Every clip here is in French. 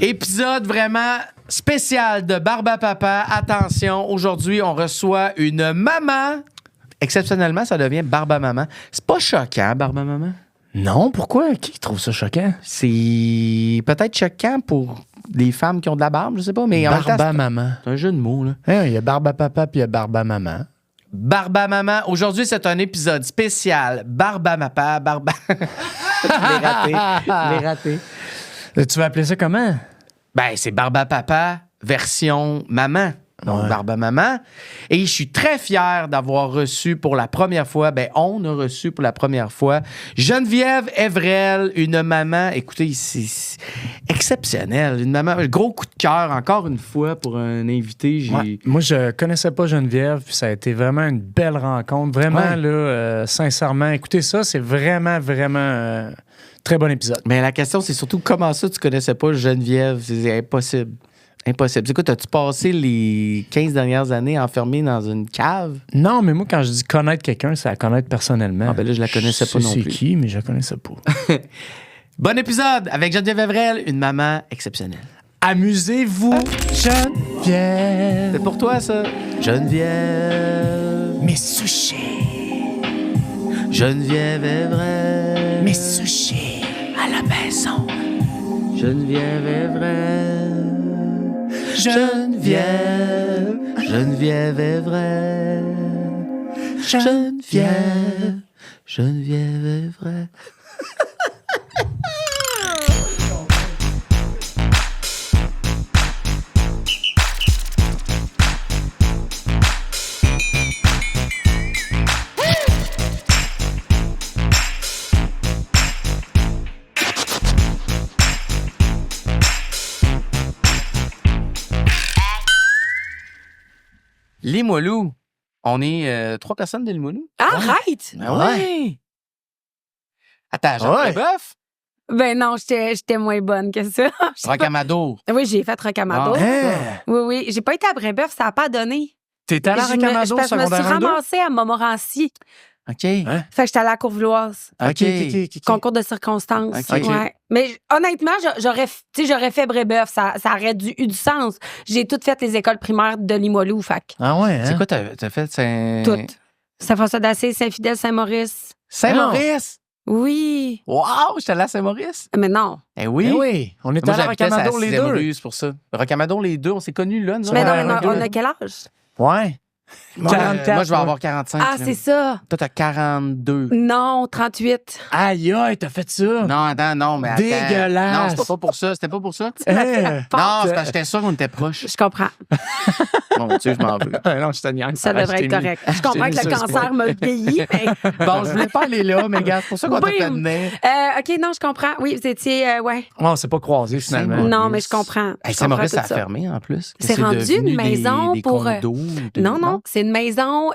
Épisode vraiment spécial de Barbe à Papa. Attention, aujourd'hui, on reçoit une maman. Exceptionnellement, ça devient Barbe à Maman. C'est pas choquant, Barbe à Maman? Non, pourquoi? Qui trouve ça choquant? C'est peut-être choquant pour les femmes qui ont de la barbe, je sais pas, mais en même temps, Barbe à maman. c'est un jeu de mots, là. Hein, il y a barbe à papa puis il y a barbe à maman. Barbe à Maman. Aujourd'hui, c'est un épisode spécial. Barbe à Papa, Barbe à... Je l'ai raté. Tu vas appeler ça comment? Ben, c'est Barbe à Papa version maman. Donc, Ouais. Barbe à Maman. Et je suis très fier d'avoir reçu pour la première fois, on a reçu pour la première fois Geneviève Evrel, une maman, écoutez, c'est exceptionnel. Une maman, gros coup de cœur, encore une fois, pour un invité. Ouais. Moi, je connaissais pas Geneviève, puis ça a été vraiment une belle rencontre. Vraiment, Ouais. là, sincèrement, écoutez ça, c'est vraiment très bon épisode. Mais la question, c'est surtout comment ça, tu connaissais pas Geneviève? C'est impossible. Impossible. Écoute, as-tu passé les 15 dernières années enfermé dans une cave? Non, mais moi, quand je dis connaître quelqu'un, c'est à connaître personnellement. Ah, ben là, je la connaissais pas non sais plus. C'est qui, mais je la connaissais pas. Bon épisode avec Geneviève Evrel, une maman exceptionnelle. Amusez-vous, Geneviève. C'est pour toi, ça. Geneviève. Mes sushis. Geneviève Evrel. Mes sushis à la maison. Geneviève Evrel. Geneviève. Geneviève Evrel. Geneviève. Geneviève Evrel. Limoilou. On est 3 personnes de Limoilou. Arrête! Ah ouais. Attends, Jean Ouais. Bœuf. Ben non, j'étais moins bonne que ça. Rocamadour. Oui, j'ai fait Rocamadour. Ah. Hein? Oui. J'ai pas été à Brébeuf, ça n'a pas donné. T'es allé à Je me- Rocamadour parce que je me suis secondaire 1 2? ramassée à Montmorency. OK. Hein? Fait que j'étais allée à Courbevoise. OK. Concours de circonstances. Ok. Ouais. Mais honnêtement, j'aurais fait Brébeuf. Ça aurait eu du sens. J'ai toutes fait les écoles primaires de Limoilou. Fait que Ah ouais, hein? C'est quoi t'as fait? toutes. Saint-François d'Assise, Saint-Fidèle, Saint-Maurice. Saint-Maurice? Oui. Wow, j'étais allé à Saint-Maurice. Mais non. Eh oui. Eh oui, on est Moi, allé à j'habitais Rocamadour à les sixième deux. rue, c'est pour ça. Rocamadour, les deux, on s'est connus là, nous Mais autres. non, mais ouais, on a quel âge? Ouais. Moi, 44, moi, je vais ouais. avoir 45. Ah, là. c'est ça. Toi, t'as 42. Non, 38. Aïe, aïe, t'as fait ça. Non, attends, non, mais attends. Dégueulasse. Non, c'était pas pour ça. C'était pas pour ça. Hein? Non, c'est parce que j'étais sûr qu'on était proches. Je comprends. Mon Dieu, je m'en veux. Non, je te niaise. Ça devrait être correct. Je comprends que le cancer m'a vieilli, mais... Bon, je voulais pas aller là, mais gars, c'est pour ça qu'on t'a fait Bim! venir. OK, non, je comprends. Oui, vous étiez... ouais. On s'est pas croisés, finalement. Saint-Maurice. Non, mais je comprends. Hey, Je Saint-Maurice, ça comprends a tout ça. fermé, en plus. C'est rendu devenu une maison des pour, condos, Non, c'est une maison,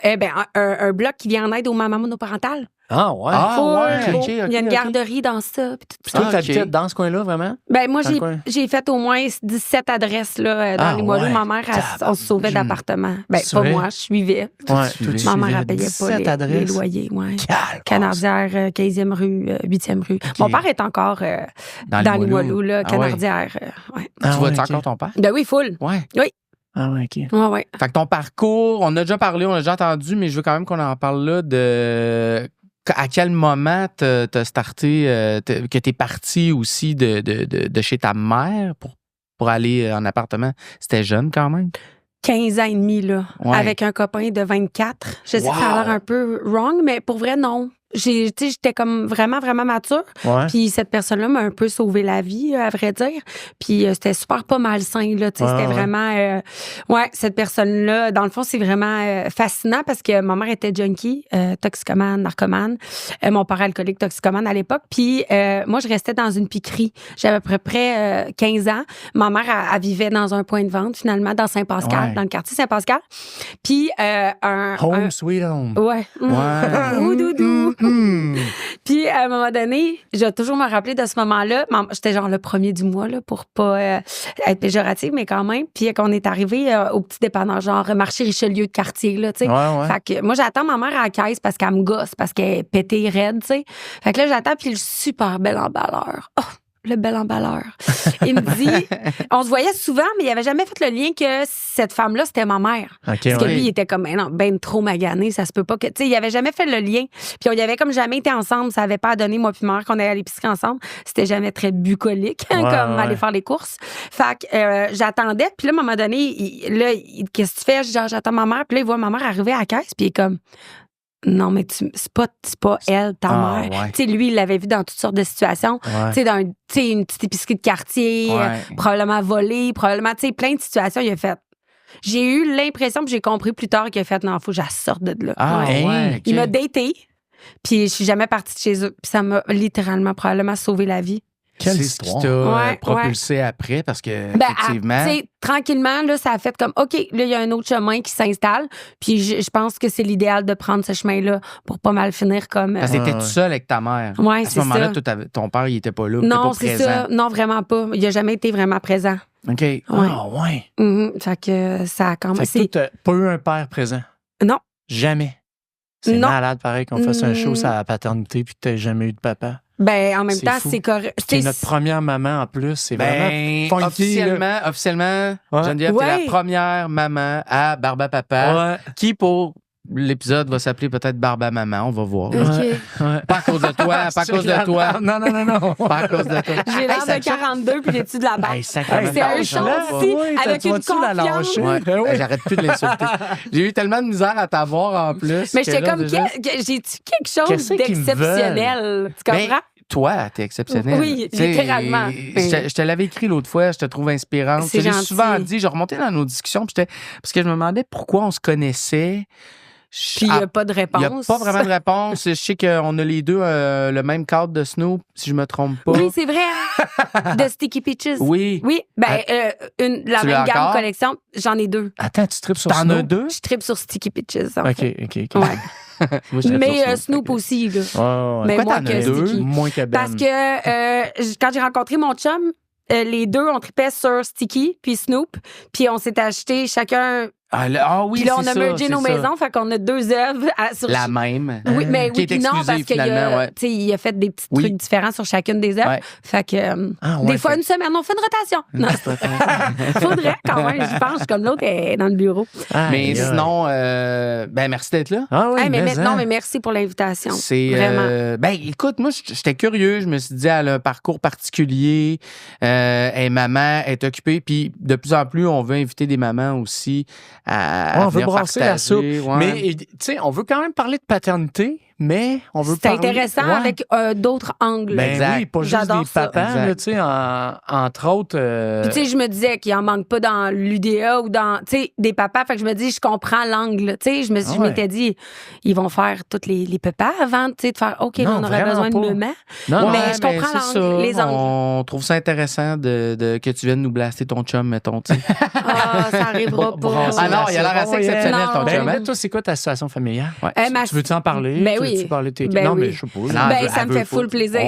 un bloc qui vient en aide aux mamans monoparentales. Ah ouais. Ah, Full ouais, beau. ok, Il y a une garderie dans ça. Puis tout Puis ça. toi, Ah, t'habitais ok. dans ce coin-là, vraiment? Ben, moi, Dans le coin. j'ai fait au moins 17 adresses là, dans Ah, Limoilou. ouais. Ma mère, on se sauvait d'appartements. Ben, C'est pas vrai? moi, je suivais. Ouais, tu toi, tu Ma mère, suivais elle payait pas 17 les adresses. loyers. Ouais. Calme. Canardière, 15e rue, 8e rue. Mon père est encore dans Limoilou, là, Ah ouais. Canardière. Ouais. Ah Tu ouais, vois-tu ok. encore ton père? Ben oui, full. Ouais. Ah ouais, OK. Ouais. Fait que ton parcours, on a déjà parlé, on a déjà entendu, mais je veux quand même qu'on en parle là de à quel moment t'as starté, que t'es parti aussi de chez ta mère pour aller en appartement. C'était jeune quand même. 15 ans et demi, là, Ouais. avec un copain de 24. Je sais que ça a l'air un peu wrong, mais pour vrai, non. J'étais comme vraiment mature. Ouais. Puis cette personne-là m'a un peu sauvé la vie, à vrai dire. Puis c'était super pas malsain, là. Tu sais, Ouais, c'était ouais. vraiment... cette personne-là, dans le fond, c'est vraiment fascinant parce que ma mère était junkie, toxicomane, narcomane. Mon père alcoolique, toxicomane à l'époque. Puis moi, je restais dans une piquerie. J'avais à peu près 15 ans. Ma mère, elle vivait dans un point de vente, finalement, dans Saint-Pascal, Ouais. dans le quartier Saint-Pascal. Puis Home sweet home. Ouais. Ouais. Ouh, doudou. Hmm. Puis, à un moment donné, je vais toujours me rappeler de ce moment-là. J'étais genre le premier du mois, là, pour pas être péjorative, mais quand même. Puis, quand on est arrivé au petit dépanneur, genre marché Richelieu de quartier, là, tu sais. Ouais. Fait que moi, j'attends ma mère à la caisse parce qu'elle me gosse, parce qu'elle est pétée raide, tu sais. Fait que là, j'attends, puis le super bel emballeur. Oh, le bel emballeur. Il me dit, on se voyait souvent, mais il avait jamais fait le lien que cette femme-là, c'était ma mère. OK, Parce que ouais. lui, il était comme, non, ben trop magané, ça se peut pas que. Tu sais, il avait jamais fait le lien. Puis on y avait comme jamais été ensemble. Ça avait pas donné, moi puis ma mère, qu'on allait à l'épicerie ensemble. C'était jamais très bucolique, comme aller faire les courses. Fait que j'attendais. Puis là, à un moment donné, qu'est-ce que tu fais? Genre, j'attends ma mère. Puis là, il voit ma mère arriver à la caisse. Puis il est comme, non, mais c'est pas elle, ta mère. Ouais. Tu sais, lui, il l'avait vu dans toutes sortes de situations. Ouais. Tu sais, une petite épicerie de quartier, probablement volée, probablement, tu sais, plein de situations, il a fait. J'ai eu l'impression, puis j'ai compris plus tard qu'il a fait, non, faut que je la sorte de là. Ah, ouais. Il m'a daté, puis je suis jamais partie de chez eux. Puis ça m'a littéralement, probablement sauvé la vie. Quelle C'est ce qui histoire. t'a propulsé après, parce que, effectivement... Tu sais, tranquillement, là, ça a fait comme, OK, là, il y a un autre chemin qui s'installe, puis je pense que c'est l'idéal de prendre ce chemin-là pour pas mal finir comme... Parce que t'étais tout seul avec ta mère. Ouais, à ce moment-là, ton père, il était pas là. Non, pas c'est présent. ça. Non, vraiment pas. Il a jamais été vraiment présent. OK. Ah, ouais. Fait que ça a quand même... Fait que toi, t'as pas eu un père présent? Non. Jamais. C'est Non. malade, pareil, qu'on fasse un show sur la paternité puis que t'as jamais eu de papa. Ben, en même C'est temps, fou. c'est correct. C'est notre première maman en plus. C'est Ben, vraiment funky. là. officiellement, Ouais. Geneviève, t'es Ouais. la première maman à Barba Papa, Ouais. qui, pour l'épisode, va s'appeler peut-être Barba Maman. On va voir. OK. Ouais. Pas à cause de toi, pas à cause de toi. Non, non, non, non. Pas à cause de toi. J'ai l'air ça de 42 puis j'ai-tu de la barbe. Hey, sacrément, C'est un lâche-la chant pas. aussi, Oui, avec tu une vas-tu la confiance. lâcher? Ouais. Ben oui. J'arrête plus de l'insulter. J'ai eu tellement de misère à t'avoir en plus. Mais que j'étais là, comme, déjà- j'ai-tu quelque chose Qu'est-ce qu'ils me d'exceptionnel? Tu comprends? Ben, toi, t'es exceptionnel. Oui, Tu sais, littéralement. Je te l'avais écrit l'autre fois, je te trouve inspirante. C'est Je l'ai gentil. souvent dit, je remontais dans nos discussions, puis parce que je me demandais pourquoi on se connaissait. Puis il n'y a pas de réponse. Il n'y a pas vraiment de réponse. Je sais qu'on a les deux le même cadre de Snoop, si je me trompe pas. Oui, c'est vrai. De Sticky Peaches. Oui. Oui, ben, la Tu même l'as gamme encore? collection, j'en ai deux. Attends, tu tripes sur T'en Snoop? as deux? Je tripe sur Sticky Peaches. en OK, fait. OK, OK. Ouais. Moi, je tripe Mais sur Snoop aussi, là. Ouais, ouais. Mais Pourquoi moi t'en as que deux? Sticky. Moins que Ben. Parce que quand j'ai rencontré mon chum, les deux, on tripait sur Sticky puis Snoop. Puis on s'est acheté chacun... Oui, Puis là, on c'est a ça, mergé c'est nos ça. maisons, fait qu'on a deux œuvres sur La même. Oui, mais Qui oui, est puis non, exclusive, parce qu'il finalement, ouais. il a fait des petits Oui. trucs différents sur chacune des œuvres. Ouais. Fait que Ah, ouais, des fois, fait- une semaine, on fait une rotation. Non, faudrait quand même, je pense, comme l'autre est dans le bureau. Mais Aïe, aïe. sinon, merci d'être là. Ah oui, Hey, mais maintenant, hein. mais merci pour l'invitation. C'est Vraiment. écoute, moi j'étais curieux, je me suis dit elle a un parcours particulier, elle est maman, elle est occupée, puis de plus en plus on veut inviter des mamans aussi à Ouais, on veut venir brasser la partager, soupe. ouais. Mais, tu sais, on veut quand même parler de paternité, mais on veut C'est parler... intéressant Ouais. avec d'autres angles. Ben Exact. oui, pas juste J'adore des ça. papas, Exact. là, tu sais, entre autres... Puis, tu sais, je me disais qu'il en manque pas dans l'UDA ou dans, tu sais, des papas. Fait que je me dis, je comprends l'angle. Tu sais, je Ah ouais. m'étais dit, ils vont faire tous les papas avant, tu sais, de faire, OK, Non, là, on aurait vraiment besoin de pas. maman. non, mais non, je comprends c'est l'angle, ça. les angles. On trouve ça intéressant que tu viennes nous blaster ton chum, mettons. Tu sais. Ah, ça arrivera pas. brasser Ah non, la il a l'air soupe. assez exceptionnel, ton Non. Ben, chum. là, hein? toi, c'est quoi ta situation familiale? Ouais. Tu veux-tu en parler? Ben Tu oui. veux-tu parler de tes... Ben non, oui. mais je sais pas. Non, Ben, elle ça veut me fait pas. full plaisir.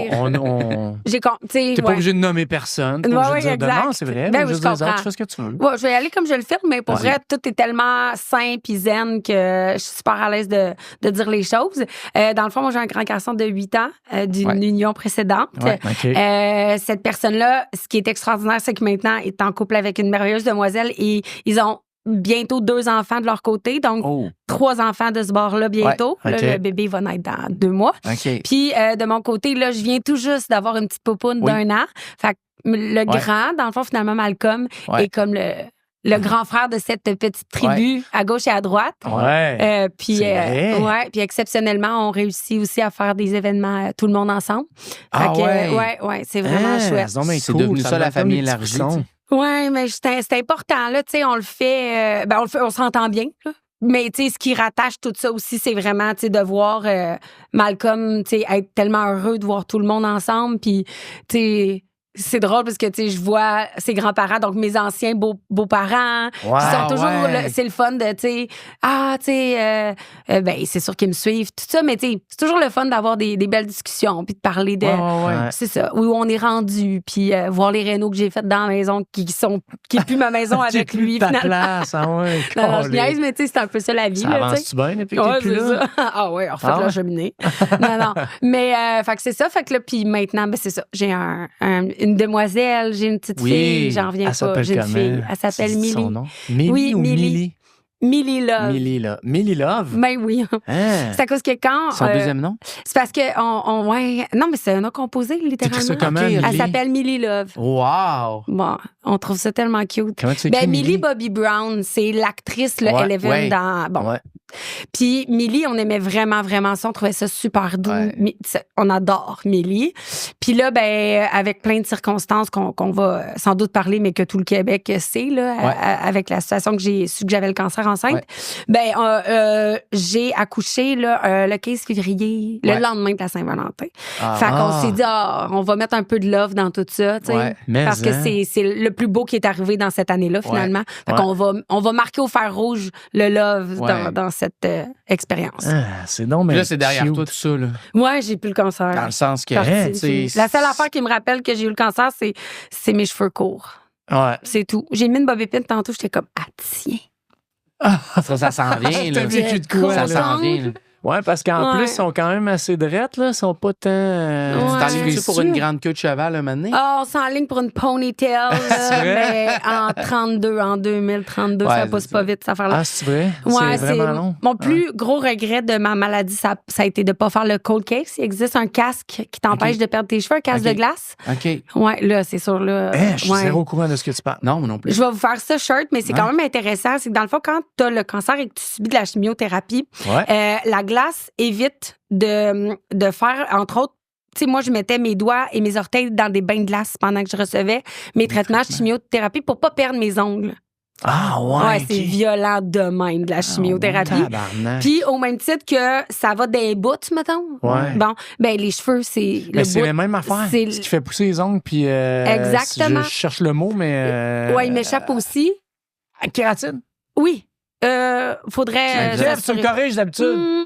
T'es T'es pas obligé de nommer personne. T'es pas Ouais, obligé de ouais, dire... Non, exact. non, c'est vrai. Ben mais oui, juste je dire, comprends. tu fais ce que tu veux. Ouais, je vais y aller comme je le fais, mais pour Vas-y. vrai, tout est tellement sain puis zen que je suis super à l'aise de dire les choses. Dans le fond, moi, j'ai un grand garçon de 8 ans d'une Ouais. union précédente. Ouais. OK. Cette personne-là, ce qui est extraordinaire, c'est que maintenant, il est en couple avec une merveilleuse demoiselle et ils ont bientôt 2 enfants de leur côté, donc Oh, 3 enfants de ce bord-là bientôt. Ouais, Là, OK. le bébé va naître dans 2 mois. OK. Puis de mon côté, là, je viens tout juste d'avoir une petite poupoune Oui. d'1 an. Fait que le grand, dans le fond, finalement, Malcolm, Ouais. est comme le grand frère de cette petite tribu à gauche et à droite. Ouais. Puis, C'est vrai. puis exceptionnellement, on réussit aussi à faire des événements tout le monde ensemble. Ah Fait que, ouais. ouais, c'est vraiment chouette. C'est devenu ça, la famille élargie, tu sais. Ouais, mais c'est important là, tu sais, on le fait, on s'entend bien. Là. Mais tu sais, ce qui rattache tout ça aussi, c'est vraiment, tu sais, de voir Malcolm, tu sais, être tellement heureux de voir tout le monde ensemble, puis tu sais. C'est drôle parce que, tu sais, je vois ses grands-parents, donc mes anciens beaux-parents, qui sont toujours, ouais. c'est le fun de, tu sais, ben, c'est sûr qu'ils me suivent, tout ça, mais tu sais, c'est toujours le fun d'avoir des belles discussions, puis de parler de, Ouais. c'est ça, où on est rendu, puis voir les rénaux que j'ai fait dans la maison, qui est plus ma maison avec J'ai lui, plus ta finalement. place, ah ouais. Non, je niaise, mais tu sais, c'est un peu ça la vie, Ça là, tu sais. avance-tu bien depuis que Ouais, t'es plus c'est là? ça. Ah ouais, on refait Ah la ouais? cheminée. Non. Mais, fait que c'est ça. Fait que là, puis maintenant, ben c'est ça. J'ai une demoiselle, j'ai une petite fille, j'en reviens Elle pas. s'appelle J'ai une comment? fille. Elle s'appelle C'est Millie. son nom? Millie Oui, ou Millie. Millie? Millie Love. Millie Love? Ben oui. Hein? C'est à cause que quand... Son deuxième nom? C'est parce que ouais, non, mais c'est un nom composé, littéralement. T'écris ça comment, Ok, Millie? Elle s'appelle Millie Love. Wow! Bon, on trouve ça tellement cute. Comment tu écris Ben, Millie? Millie Bobby Brown, c'est l'actrice, là, Ouais, Eleven ouais. dans... Bon. Ouais. Puis Millie, on aimait vraiment, vraiment ça. On trouvait ça super doux. Ouais. On adore Millie. Puis là, ben, avec plein de circonstances qu'on va sans doute parler, mais que tout le Québec sait, là, Ouais. avec la situation que j'ai su que j'avais le cancer enceinte, Ouais. ben, j'ai accouché là, le 15 février, le Ouais. lendemain de la Saint-Valentin. Ah. Fait qu'on s'est dit, on va mettre un peu de love dans tout ça, tu sais. Ouais. Mais Parce que hein. c'est le plus beau qui est arrivé dans cette année-là, finalement. Fait Ouais. qu'on on va marquer au fer rouge le love Ouais. dans cette expérience. Ah, c'est donc, mais Puis là, c'est derrière cute. toi tout ça, là. Moi, j'ai plus le cancer. Dans le sens que. Parti, hein, c'est fini. tu sais, La seule affaire qui me rappelle que j'ai eu le cancer, c'est mes cheveux courts. Ouais. C'est tout. J'ai mis une bobépine tantôt, j'étais comme, si. Ça s'en vient, là. T'as vécu de quoi, Ça là? s'en vient, là. Ouais, parce qu'en Ouais. plus, ils sont quand même assez drettes, là. Ils sont pas tant. Ouais. Tu t'enlignes-tu pour déçus? une grande queue de cheval un moment donné? Oh, on s'enligne pour une ponytail, là, C'est vrai? mais en 2032, ça Ouais, passe c'est pas ça. vite, cette affaire-là. Ah, c'est vrai? Ouais, c'est vraiment long. mon plus gros regret de ma maladie, ça a été de pas faire le cold case. Il existe un casque qui t'empêche Ok. de perdre tes cheveux, un casque Ok. de glace. OK. Ouais, là, c'est sûr, là. Je suis ouais. zéro au courant de ce que tu parles. Non, moi non plus. Je vais vous faire ça short, mais c'est Ouais. quand même intéressant. C'est que dans le fond, quand tu as le cancer et que tu subis de la chimiothérapie, Ouais. la glace évite de faire, entre autres, tu sais, moi, je mettais mes doigts et mes orteils dans des bains de glace pendant que je recevais mes traitements de chimiothérapie pour pas perdre mes ongles. Ah, Ouais, ok. c'est violent de même, de la chimiothérapie. Tabarnak. Puis au même titre que ça va des bouts, mettons. Ouais. Bon, ben les cheveux, c'est Mais le c'est bout. la même affaire. c'est- Ce qui fait pousser les ongles, puis. Exactement. Je cherche le mot, mais. Ouais, il m'échappe aussi. Kératine. Oui. Faudrait. Kev, tu me s'assurer. corriges d'habitude. Hmm.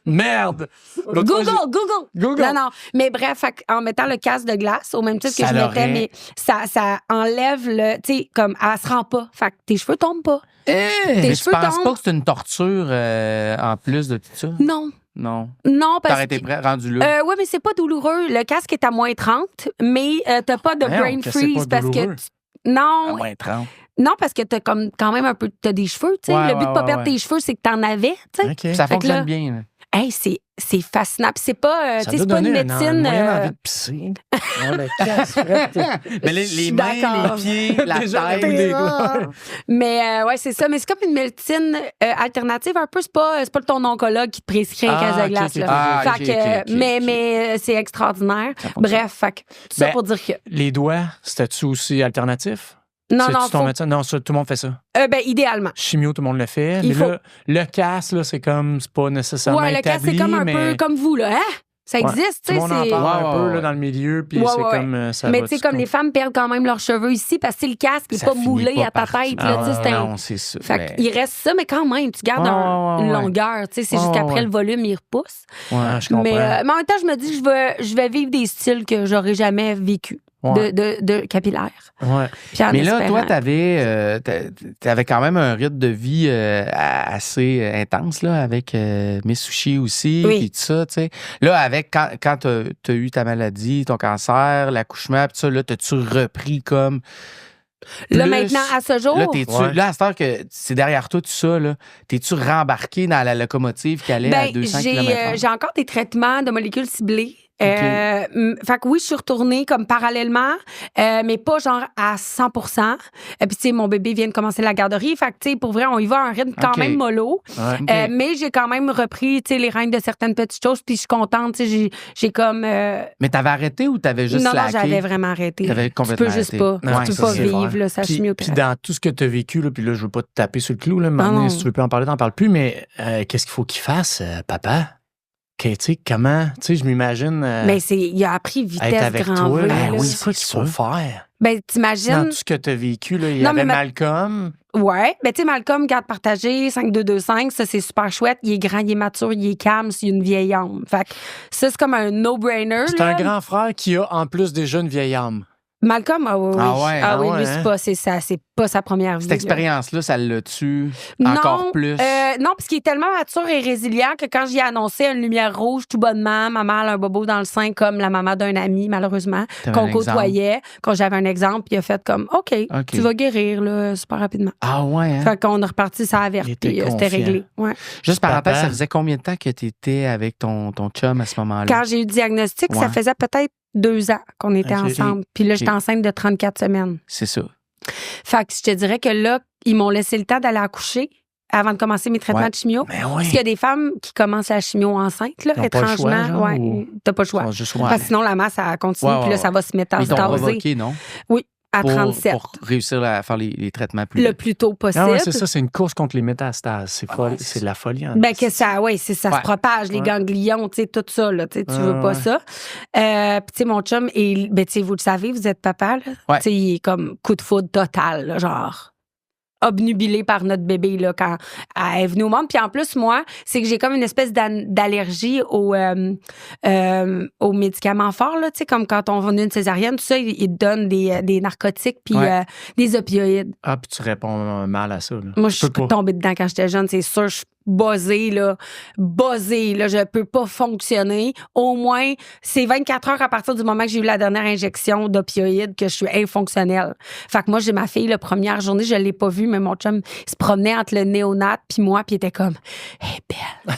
Merde. L'autre fois, Google. Google. Non, non. Mais bref, fait en mettant le casque de glace, au même titre que Ça je mettais, l'aurait. mais ça enlève le. Tu sais, comme, elle se rend pas. Fait que tes cheveux tombent pas. Mais tu cheveux penses tombent. pas que c'est une torture en plus de tout ça? Non. Non. Non, parce T'aurais été que. prêt, rendu là. Oui, mais c'est pas douloureux. Le casque est à moins 30, mais t'as pas de Voyons brain que c'est freeze pas parce que. douloureux. Non, À moins 30. non, parce que t'as comme quand même un peu. T'as des cheveux, tu sais. Ouais, le but de pas ouais, perdre ouais. tes cheveux, c'est que t'en avais, tu sais. OK. Ça Fait que là- fonctionne bien. Là. Hey, c'est fascinant. Puis c'est pas. Ça Tu sais, doit c'est pas une donner médecine. moyen envie de pisser. Ouais, le casque, frette. Mais les suis mains, d'accord. les pieds, la Déjà, tête. des doigts. Mais ouais, c'est ça. Mais c'est comme une médecine alternative un peu. C'est pas ton oncologue qui te prescrit un Ah, casque de ok, glace. ok, là. ok. Ah, Fait ok, que, ok, ok, mais ok. mais c'est extraordinaire. Bref, fait que, tout ça Ben, pour dire que. Les doigts, c'était-tu aussi alternatif? Non, C'est-tu non, ton faut, médecin? Non, ça, tout le monde fait ça. ben, idéalement. Chimio, tout le monde le fait. Il mais faut. là, le casque, là, c'est comme, c'est pas nécessairement Ouais, le casque, établi, c'est comme un mais peu comme vous, là. Hein? Ça Ouais. existe, tout tu le sais. monde en c'est- parle un Ouais, peu ouais, là, dans le milieu, puis Ouais, c'est ouais. comme ça Mais va tu sais, du comme tout. les femmes perdent quand même leurs cheveux ici parce que le casque n'est Ça pas finit moulé pas à ta par- tête. Ah, Là, tu sais, c'est un- Non, c'est ça. Fait mais- qu'il reste ça, mais quand même, tu gardes Ouais, une ouais, ouais. longueur. Tu sais, c'est Ouais, juste qu'après, ouais. le volume, il repousse. Ouais, je comprends. Mais en même temps, je me dis, je vais vivre des styles que j'aurais jamais vécu Ouais. de capillaire. Ouais. Puis en Mais là, espérant- toi, t'avais quand même un rythme de vie assez intense là, avec mes sushis aussi, Oui. puis tout ça, tu sais. Là, avec quand t'as eu ta maladie, ton cancer, l'accouchement, puis tout ça, là, t'as-tu repris comme Là, plus? maintenant, à ce jour, Là, t'es-tu, Ouais. là, à cette heure que c'est derrière toi tout ça, là, t'es-tu rembarqué dans la locomotive qui allait à ben, 200 j'ai km/h? encore des traitements de molécules ciblées. Fait que oui, je suis retournée comme parallèlement, mais pas genre à 100%. Et puis, tu sais, mon bébé vient de commencer la garderie. Fait que, tu sais, pour vrai, on y va à un rythme quand Ok. même mollo. Ouais. OK. Mais j'ai quand même repris, tu sais, les rênes de certaines petites choses. Puis je suis contente, tu sais, j'ai comme... Mais t'avais arrêté ou t'avais juste non, slacké? j'avais vraiment arrêté. T'avais Tu complètement peux juste arrêté. pas. Non, tu ça, peux pas c'est vivre, clair. là, sa Puis chimiothérapie. dans tout ce que tu as vécu, là, puis là, je veux pas te taper sur le clou, là, maintenant, non. si tu veux plus en parler, t'en parles plus, mais qu'est-ce qu'il faut qu'il fasse, papa? Tu sais, comment? Tu sais, je m'imagine Mais il a appris être vitesse avec grand toi. V. là. là. Oui, c'est quoi qu'il faut faire? Ben, Dans t'imagines... tout ce que tu as vécu, là, il y Non, avait mais Malcolm. Ouais. Ben, tu sais, Malcolm, garde partagée, 5225, ça, c'est super chouette. Il est grand, il est mature, il est calme, c'est une vieille âme. Fait que ça, c'est comme un no-brainer. C'est là. un grand frère qui a, en plus, déjà une vieille âme. Malcolm, ah oui. Ah ouais, Ah oui, ouais, lui, hein? c'est pas sa première vie. Cette expérience-là, ça l'a tue encore plus? Non, parce qu'il est tellement mature et résilient que quand j'y ai annoncé une lumière rouge tout bonnement, ma mère a un bobo dans le sein comme la maman d'un ami, malheureusement, T'avais qu'on un exemple? côtoyait. Quand j'avais un exemple, il a fait comme, OK, tu vas guérir là, super rapidement. Ah ouais, hein? Fait qu'on a reparti ça à verte, Il était puis c'était confiant. réglé. Ouais. Juste parenthèse, Papa. ça faisait combien de temps que tu étais avec ton chum à ce moment-là? Quand j'ai eu le diagnostic, ça Ouais. faisait peut-être 2 ans qu'on était Ok. ensemble. Puis là, j'étais enceinte de 34 semaines. C'est ça. Fait que je te dirais que là, ils m'ont laissé le temps d'aller accoucher avant de commencer mes traitements Ouais. de chimio. Mais Parce oui. qu'il y a des femmes qui commencent la chimio enceinte, là, Ils ont pas le choix, étrangement. genre, Ouais, ou- t'as pas le choix. Ils sont juste Ouais. Parce que sinon, la masse, ça continue, Ouais, puis là, ouais, ça va se Mais ils t'ont métastaser. provoqué, non? Oui, à 37. Pour réussir à faire les traitements plus Le plus tôt possible. Ah ouais, c'est ça, c'est une course contre les métastases. C'est c'est de la folie. En Ben que ça, ouais, ça Ouais. se propage, les Ouais. ganglions, tu sais, tout ça, là, tu sais, tu veux pas ouais. ça. Puis tu sais, mon chum, ben tu sais, vous le savez, vous êtes papa, là. Ouais. Tu sais, il est comme coup de foudre total, là, genre obnubilé par notre bébé, là, quand elle est venue au monde. Puis en plus, moi, c'est que j'ai comme une espèce d'allergie aux médicaments forts, là, tu sais, comme quand on va une césarienne, tout ça, ils te donnent des narcotiques puis Ouais. des opioïdes. Ah, puis tu réponds mal à ça. Là. Moi, je suis peux pas. tombée dedans quand j'étais jeune, c'est sûr. Je suis buzzée, là. Je peux pas fonctionner. Au moins, c'est 24 heures à partir du moment que j'ai eu la dernière injection d'opioïdes que je suis infonctionnelle. Fait que moi, j'ai ma fille, la première journée, je l'ai pas vue, mais mon chum il se promenait entre le néonat puis moi, puis il était comme « Hey, belle! »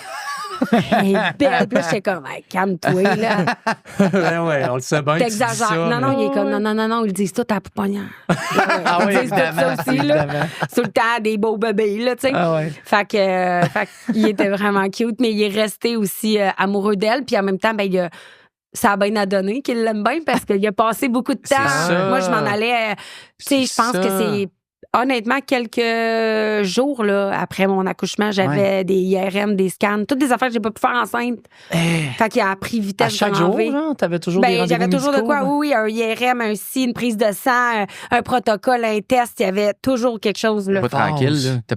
Hey, belle! Puis là, j'étais comme hey, « Calme-toi, là! » Ben ouais, on le sait bien. que tu dis T'exagères. ça, Non, non, mais- il est comme non, ils le disent tout à la pouponnière. Ah oui, Ils disent tout ça aussi, là. Tout le temps, des beaux bébés, là, tu sais. Ah ouais. Fait que, il était vraiment cute, mais il est resté aussi amoureux d'elle. Puis en même temps, ben, ça a bien à donner qu'il l'aime bien parce qu'il a passé beaucoup de temps. C'est ça. Moi, je m'en allais. Tu sais, je pense C'est que ça. c'est. Honnêtement, quelques jours là, après mon accouchement, j'avais des IRM, des scans, toutes des affaires que j'ai pas pu faire enceinte. Fait qu'il a pris vitesse À chaque grand jour, V. genre, t'avais toujours des Ben, rendez-vous j'avais toujours de médicaux, quoi, là? oui, un IRM, un ci, une prise de sang, un protocole, un test, il y avait toujours quelque chose, là. Pas tranquille, là. T'as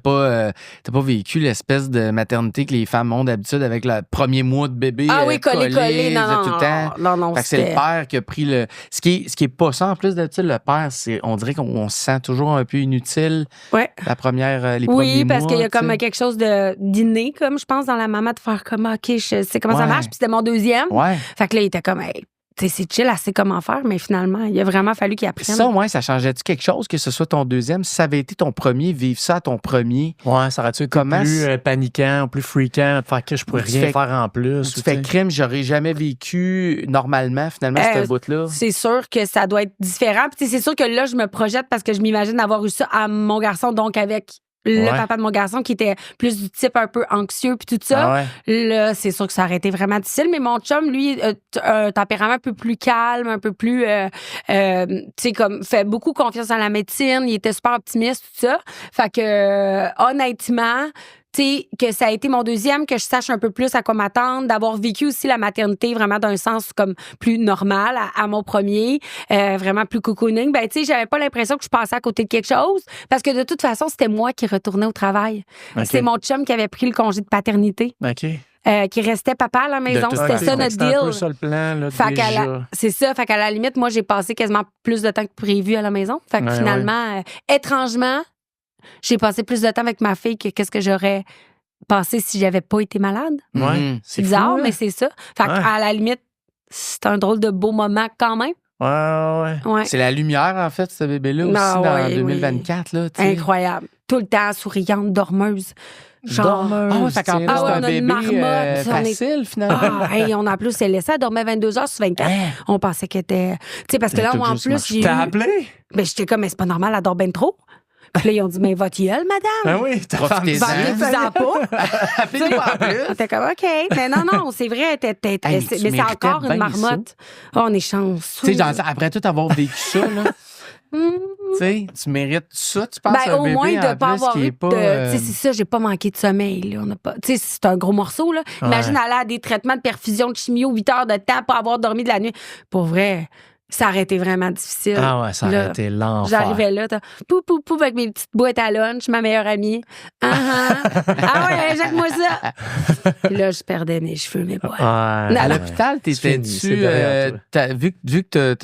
pas vécu l'espèce de maternité que les femmes ont d'habitude avec le premier mois de bébé. Ah oui, collé, non, tout le temps. non, Fait que c'est le c'était- père qui a pris le. Ce qui est pas ça en plus d'habitude, le père, c'est. On dirait qu'on se sent toujours un peu inutile Ouais. la première, les Oui, premiers mois. parce qu'il y a comme tu sais. quelque chose d'inné, comme je pense, dans la maman, de faire comme, OK, je sais comment ça Ouais. marche. Puis c'était mon deuxième. Ouais. Fait que là, il était comme, hey, tu sais, c'est chill, elle sait comment faire, mais finalement, il a vraiment fallu qu'il apprenne. Ça, ouais, ça changeait-tu quelque chose que ce soit ton deuxième? Si ça avait été ton premier, vivre ça à ton premier, Ouais, ça aurait-tu été Comment plus c'est- paniquant, plus freakant, de faire que je pourrais Tu rien fais- faire en plus. tu ou fais tu sais. crime, j'aurais jamais vécu normalement, finalement, ce bout-là. C'est sûr que ça doit être différent. Puis tu sais, c'est sûr que là, je me projette parce que je m'imagine avoir eu ça à mon garçon, donc avec le Ouais. papa de mon garçon qui était plus du type un peu anxieux puis tout ça. Ah ouais. Là, c'est sûr que ça aurait été vraiment difficile, mais mon chum, lui, a un tempérament un peu plus calme, un peu plus, tu sais, comme, fait beaucoup confiance en la médecine, il était super optimiste, tout ça. Fait que, honnêtement, tu sais, que ça a été mon deuxième, que je sache un peu plus à quoi m'attendre, d'avoir vécu aussi la maternité vraiment d'un sens comme plus normal à mon premier, vraiment plus cocooning. Ben, tu sais, j'avais pas l'impression que je passais à côté de quelque chose, parce que de toute façon, c'était moi qui retournais au travail. OK. C'est mon chum qui avait pris le congé de paternité. OK. Qui restait papa à la maison. toute C'était façon. ça notre C'était un peu deal. ça le plan, là, Fait qu'à déjà. c'est ça. Fait qu'à la limite, moi, j'ai passé quasiment plus de temps que prévu à la maison. Fait que Ouais, finalement, étrangement, j'ai passé plus de temps avec ma fille que qu'est-ce que j'aurais passé si j'avais pas été malade. Ouais, Mhm. C'est bizarre, fou, hein? mais c'est ça. Fait Ouais. qu'à la limite, c'est un drôle de beau moment quand même. Ouais, ouais. Ouais. C'est la lumière, en fait, ce bébé-là aussi, Ah, dans ouais, 2024. Là, tu sais. Incroyable. Tout le temps souriante, dormeuse. Genre. Dormeuse, Ah ouais, fait qu'en tu plus, sais, c'est ouais, un on a une bébé marmotte, on est- facile, finalement. Ah, hey, on a plus, elle laissait, elle dormait 22 heures sur 24. Hein? On pensait qu'elle était. Tu sais, parce que Elle a là, tout moi, en juste plus, marché. j'ai eu. T'as appelé? Ben, j'étais comme, mais c'est pas normal, elle dort bien trop. Puis là, ils ont dit, mais votre gueule, madame. Ben oui, ta femme. Profitez-en. Vendez-vous-en pas. Appelez-nous en plus. T'es comme, OK. Mais non, c'est vrai. Hey, mais tu mais c'est méritais encore une bien marmotte. Oh, on est chanceux. Tu sais, genre, après tout avoir vécu ça, là, Hum. tu sais, tu mérites ça, tu penses, Ben, un au bébé, moins, de en ne pas plus, avoir qui eu est pas... Tu sais, c'est ça, j'ai pas manqué de sommeil. Là. On a pas... Tu sais, c'est un gros morceau. Là. Imagine aller à des traitements de perfusion de chimio, 8 heures de temps, pas avoir dormi de la nuit. Pour vrai, Ça aurait été vraiment difficile. Ah ouais, ça Là, aurait été l'enfer. J'arrivais là, pouf, pouf, pouf, avec mes petites boîtes à lunch, ma meilleure amie. Ah ouais, jette-moi ça. Puis là, je perdais mes cheveux, mes poils. Ouais, À ouais. l'hôpital, C'est fini, c'est t'étais-tu. derrière toi. Vu que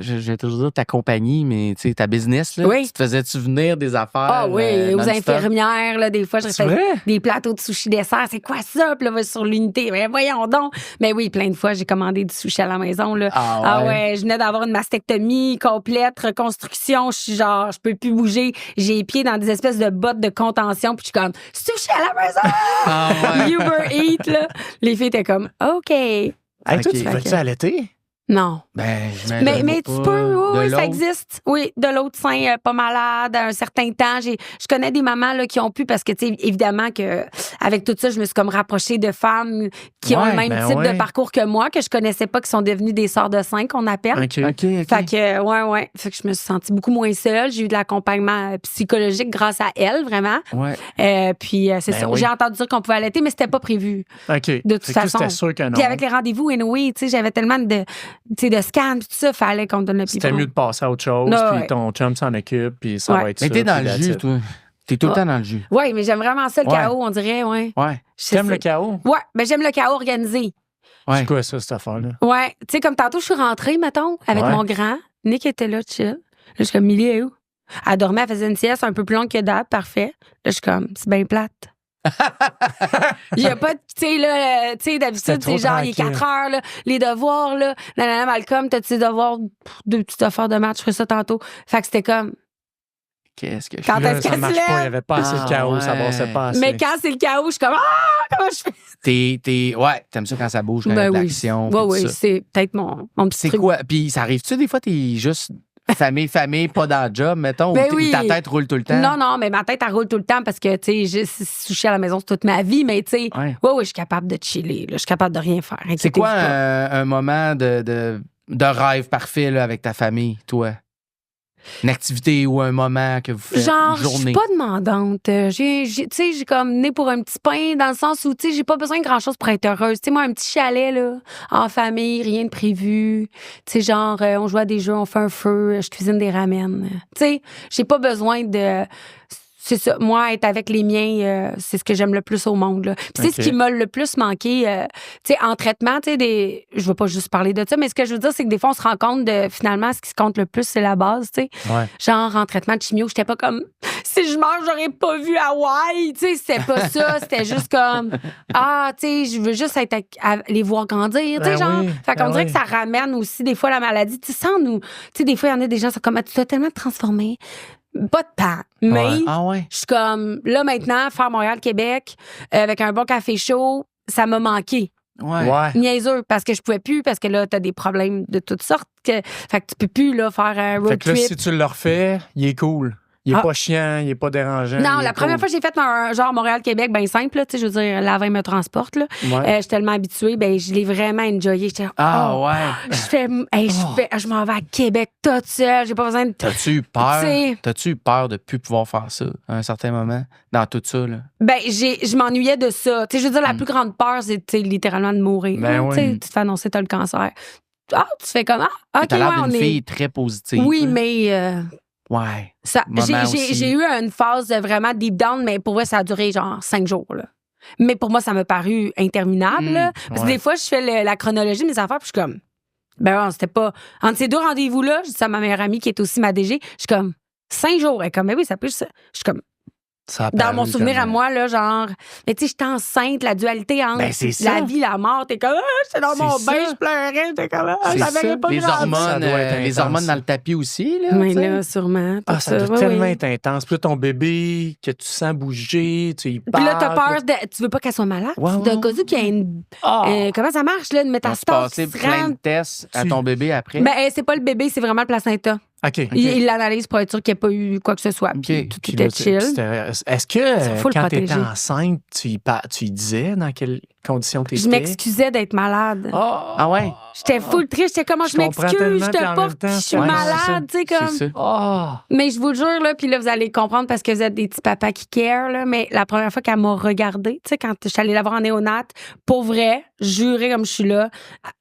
je vais toujours dire ta compagnie, mais tu sais, ta business, là, Oui. tu te faisais-tu venir des affaires? Ah oui, aux non-stop? infirmières, là, des fois, je C'est refais vrai? des plateaux de sushi dessert. C'est quoi ça? Puis là, va sur l'unité. Mais voyons donc. Mais oui, plein de fois, j'ai commandé du sushi à la maison, là. Ah ouais. Je venais d'avoir une mastectomie complète, reconstruction. Je suis genre, je peux plus bouger. J'ai les pieds dans des espèces de bottes de contention. Puis je suis comme, sushi à la maison! Ah ouais. Uber Eat, là. Les filles étaient comme, OK. Hey, toi, Ok. tu vas-tu allaiter? Non. Ben, Mais tu peux, oui, ça l'autre. existe. Oui, de l'autre sein, pas malade, à un certain temps. Je connais des mamans là, qui ont pu, parce que, tu sais, évidemment, que avec tout ça, je me suis comme rapprochée de femmes qui ont Ouais, le même ben type ouais. de parcours que moi, que je connaissais pas, qui sont devenues des sœurs de sein, qu'on appelle. OK. OK. Fait que, ouais. Fait que je me suis sentie beaucoup moins seule. J'ai eu de l'accompagnement psychologique grâce à elle, vraiment. Ouais. Puis, c'est Ben ça. oui. J'ai entendu dire qu'on pouvait allaiter, mais c'était pas prévu. OK. De toute Fait que toi, façon. c'était sûr que non. Puis avec les rendez-vous, anyway, tu sais, j'avais tellement de scans, tout ça, fallait qu'on me donne le C'était biberon. mieux de passer à autre chose, Non, puis ouais. ton chum s'en occupe, puis ça Ouais. va être Mais ça. t'es dans puis le that's jus, it. toi. T'es tout le temps dans le jus. Oui, mais j'aime vraiment ça, le Ouais. chaos, on dirait, ouais. Ouais. T'aimes le chaos? Ouais, ben j'aime le chaos organisé. Ouais. C'est quoi ça, cette affaire-là? Ouais, tu sais, comme tantôt, je suis rentrée, mettons, avec Ouais. mon grand. Nick était là, chill. Là, je suis comme, Millie est où? Elle dormait, elle faisait une sieste un peu plus longue que d'hab, parfait. Là, je suis comme, c'est bien plate. Il y a pas de, tu sais, là, tu sais, d'habitude, C'était trop c'est genre, il est tranquille. 4 heures, là, les devoirs, là. Nanana, Malcolm, t'as tes devoirs, deux petites affaires de match, je ferai ça tantôt. Fait que c'était comme, Qu'est-ce que je Quand fais? Là, est-ce ça qu'elle se marche pas, il n'y lève? avait pas assez de Ah, chaos, ça ouais. passait pas assez. mais quand c'est le chaos, je suis comme, comment je fais? Ouais, t'aimes ça quand ça bouge, quand il y a de l'action. puis Ouais, tout oui, ça. c'est peut-être mon petit C'est truc. quoi? Puis ça arrive-tu des fois, t'es juste famille, pas dans le job, mettons, Ben ou oui. ta tête roule tout le temps? Non, mais ma tête, elle roule tout le temps parce que, tu sais, sushi à la maison, c'est toute ma vie, mais tu sais, Ouais. ouais, je suis capable de chiller, là, je suis capable de rien faire. C'est inquiétez-vous quoi pas. un moment de rêve parfait là, avec ta famille, toi? Une activité ou un moment que vous faites, Genre, une je suis journée? pas demandante. Tu sais, j'ai comme né pour un petit pain dans le sens où, tu sais, j'ai pas besoin de grand-chose pour être heureuse. Tu sais, moi, un petit chalet, là, en famille, rien de prévu. Tu sais, genre, on joue à des jeux, on fait un feu, je cuisine des ramen. Tu sais, j'ai pas besoin de... C'est ça. Moi, être avec les miens, c'est ce que j'aime le plus au monde. Là. Puis c'est ce Ok. qui m'a le plus manqué, tu sais, en traitement, tu sais, je veux pas juste parler de ça, mais ce que je veux dire, c'est que des fois, on se rend compte de, finalement, ce qui se compte le plus, c'est la base, tu sais. Ouais. Genre, en traitement de chimio, j'étais pas comme, si je meurs, j'aurais pas vu Hawaï, tu sais, c'était pas ça. C'était juste comme, tu sais, je veux juste être à les voir grandir, tu sais, Ben genre. oui, Fait qu'on ben dirait oui. que ça ramène aussi, des fois, la maladie. Tu sais, sans nous, tu sais, des fois, il y en a des gens, c'est comme, tu t'as tellement transformé. Pas de temps. Mais, Ouais. Ah ouais? je suis comme, là, maintenant, faire Montréal-Québec, avec un bon café chaud, ça m'a manqué. Ouais. Ouais. Niaiseux, parce que je pouvais plus, parce que là, t'as des problèmes de toutes sortes. Fait que tu peux plus, là, faire un road Fait que là, trip. si tu le refais, il est cool. Il est Ah. pas chiant, il est pas dérangeant. Non, il la est première cool. fois que j'ai fait un genre Montréal-Québec, ben simple, là, tu sais, je veux dire, la veille me transporte, là. Ouais. Je suis tellement habituée, ben je l'ai vraiment enjoyé. J'étais, Ah oh, ouais. je m'en vais à Québec toute seule, j'ai pas besoin de... T'as-tu eu peur? Tu sais- T'as-tu eu peur de plus pouvoir faire ça à un certain moment dans tout ça? Là? Ben, je m'ennuyais de ça. Tu sais, je veux dire, la plus grande peur, c'est, tu sais, littéralement de mourir. Ben hein, tu sais, oui. tu te fais annoncer t'as le cancer. Tu fais comme, OK, T'as l'air ouais, d'une on est... fille très positive. Oui, hein? mais... Ouais. Ça, Moment aussi. j'ai eu une phase de vraiment deep down, mais pour moi, ça a duré genre 5 jours. Là. Mais pour moi, ça m'a paru interminable. là. Parce que ouais. des fois, je fais la chronologie de mes affaires, puis je suis comme, ben non, c'était pas. Entre ces deux rendez-vous-là, je dis ça à ma meilleure amie qui est aussi ma DG, je suis comme, 5 jours. Elle est comme, mais oui, ça peut. Je suis comme, Ça a dans paru mon souvenir comme- à moi, là, genre, mais tu sais, j'étais enceinte, la dualité entre Ben, c'est la ça. vie, la mort, t'es comme, j'étais dans mon C'est bain, ça. je pleurais, j'étais comme, C'est j'avais ça. pas Les grave. Ça hormones, doit être les intense. hormones dans le tapis aussi. Là, Oui, tu sais. là, sûrement. Ah, tout ça doit oui, tellement oui. être intense. Puis là, ton bébé, que tu sens bouger, tu y Puis parles. là, t'as peur tu veux pas qu'elle soit malade. Ouais, D'un ouais. cas où qu'il y a une. Ah! Comment ça marche, là, une On se métastase passait qui se plein rend? de tests à Tu- ton bébé après. Ben, c'est pas le bébé, c'est vraiment le placenta. OK. Il l'analyse pour être sûr qu'il n'y a pas eu quoi que ce soit. Puis tout Puis était là, chill. Est-ce que Faut le quand tu étais protéger. enceinte, tu y disais dans quelles conditions tu étais? Je m'excusais d'être malade. Ah ouais? J'étais full triste. J'étais comme, je comprends m'excuse, tellement, je puis en te même porte, temps, puis je suis ouais, malade, tu sais, comme. C'est ça. Oh! Mais je vous le jure, là, puis là, vous allez comprendre parce que vous êtes des petits papas qui care, là, mais la première fois qu'elle m'a regardée, tu sais, quand je suis allée la voir en néonate, pour vrai, juré comme je suis là,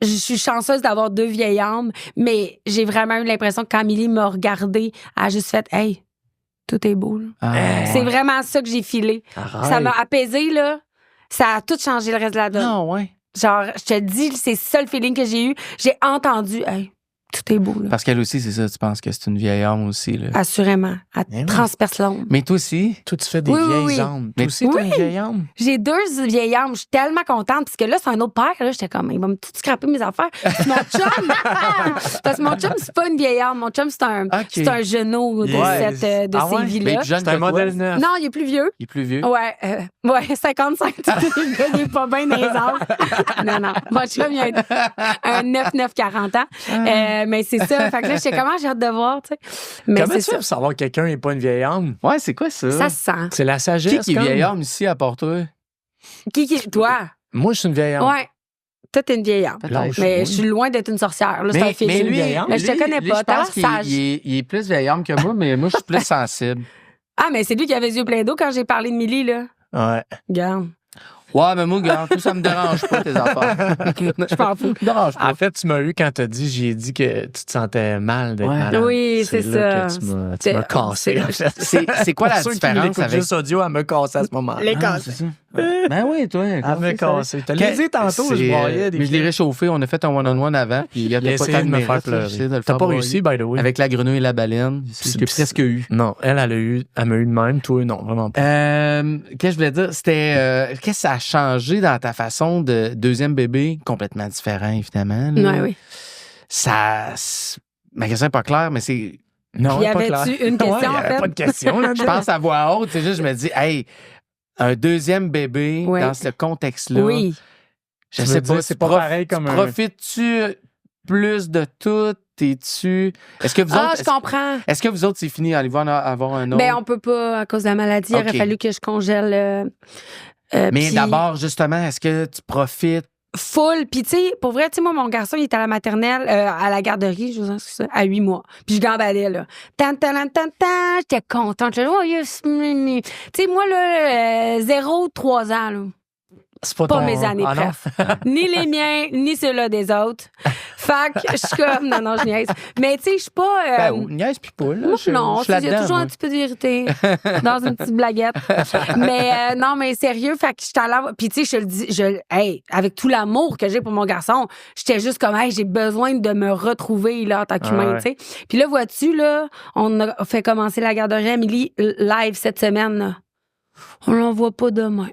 je suis chanceuse d'avoir 2 vieilles âmes, mais j'ai vraiment eu l'impression que quand Amélie m'a regardée, elle a juste fait, hey, tout est beau, là. Ah, C'est vraiment ça que j'ai filé. Arrête. Ça m'a apaisée, là. Ça a tout changé le reste de la donne. Ah ouais. Genre, je te dis, c'est ça le feeling que j'ai eu. J'ai entendu, hey, tout est beau, là. Parce qu'elle aussi, c'est ça, tu penses que c'est une vieille âme aussi. Là. Assurément. Elle Mais oui. transperce l'ombre. Mais toi aussi. Toi, tu fais des Oui, oui, vieilles oui. âmes. Mais- Toi aussi, t'as Oui. une vieille âme? J'ai 2 vieilles âmes. Je suis tellement contente. Parce que là, c'est un autre père. Là, j'étais comme, il va me tout scraper mes affaires. C'est mon chum. Parce que mon chum, c'est pas une vieille âme. Mon chum, c'est un, OK. c'est un genou de, Ouais. de Ah ces ouais? vies-là. Mais plus jeune C'est que un toi. modèle neuf. Non, il est plus vieux. Il est plus vieux. Ouais, 55. Le gars, il est pas bien dans les âges. Non. Mon chum, il a un 9-9-40 ans. Mais c'est ça. Fait que là, j'étais comment j'ai hâte de voir, tu sais. Mais Comment c'est tu fais ça. pour savoir que quelqu'un n'est pas une vieille âme? Ouais, c'est quoi ça? Ça se sent. C'est la sagesse. Qui est comme? vieille âme ici à part toi? Toi? Moi, je suis une vieille âme. Ouais. Toi, t'es une vieille âme. Lâche, Mais oui. je suis loin d'être une sorcière. Là, c'est un feeling. lui, vieille âme. Mais je te connais lui, pas. je T'as pense l'air qu'il sage. il est plus vieille âme que moi, mais moi, je suis plus sensible. Ah, mais c'est lui qui avait les yeux pleins d'eau quand j'ai parlé de Millie, là. Ouais. Regarde. Ouais, mais moi, regarde, tout ça me dérange pas, tes affaires. Je m'en fous. Ça me dérange pas. En fait, tu m'as eu quand t'as dit, j'ai dit que tu te sentais mal d'être Ouais. malade. Oui, c'est là ça. que tu m'as C'est- cassé, en fait. C'est quoi la Pour ceux qui différence l'écoutent avec... juste audio, elle me cassait à ce moment-là. Les Ah, casses. c'est ça. Ben oui, toi. Elle me cassé. T'as Quel- dit tantôt, je c'est, broyais des mais je l'ai réchauffé. On a fait un one-on-one avant. Puis il y a Il a pas essayé tant de me faire mérite, là. pleurer. J'essaie de le T'as faire pas broyer. réussi, by the way. Avec la grenouille et la baleine. C'est ce que j'ai presque eu. Non, elle m'a eu de même. Toi, non, vraiment pas. Qu'est-ce que je voulais dire? C'était. Qu'est-ce que ça a changé dans ta façon de deuxième bébé? Complètement différent, évidemment. là. Ouais, oui. Ma question n'est pas claire, mais c'est. Non, Y pas avait-tu clair. une question, Ouais, y en avait fait? pas de question, là. Je pense à voix haute. C'est juste, je me dis, hey, un deuxième bébé Ouais. dans ce contexte-là. Oui. Je Tu sais veux pas. dire, c'est pas pareil comme un- Profites-tu plus de tout? T'es-tu. Est-ce que vous Ah, autres. je comprends. Est-ce que vous autres, c'est fini? Allez-vous en avoir un autre? Ben, on peut pas, à cause de la maladie, il Ok. aurait fallu que je congèle. Mais puis d'abord, justement, est-ce que tu profites? full. Puis, tu sais, pour vrai, tu sais, moi, mon garçon, il était à la maternelle, à la garderie, je vous en sais ça, à 8 mois. Puis, je gambadais, là. Tan, tan, tan, tan, tan. J'étais contente. J'étais, oh, yes. Tu sais, moi, là, 0-3 ans, là. C'est pas Pas ton- mes années, Ah non? bref. Ni les miens, ni ceux-là des autres. Fait que je suis comme, non, je niaise. Mais, tu sais, je suis pas. Ben, niaise puis pas, là. Moi, Je non, suis il y a là-dedans, toujours moi. un petit peu de vérité dans une petite blaguette. Mais non, mais sérieux, fait que j'étais allée puis tu sais, je le dis, hey, avec tout l'amour que j'ai pour mon garçon, j'étais juste comme, hey, j'ai besoin de me retrouver là en tant qu'humain, ouais. tu sais. Puis là, vois-tu, là, on a fait commencer la garderie Amélie live cette semaine, là. On l'envoie pas demain.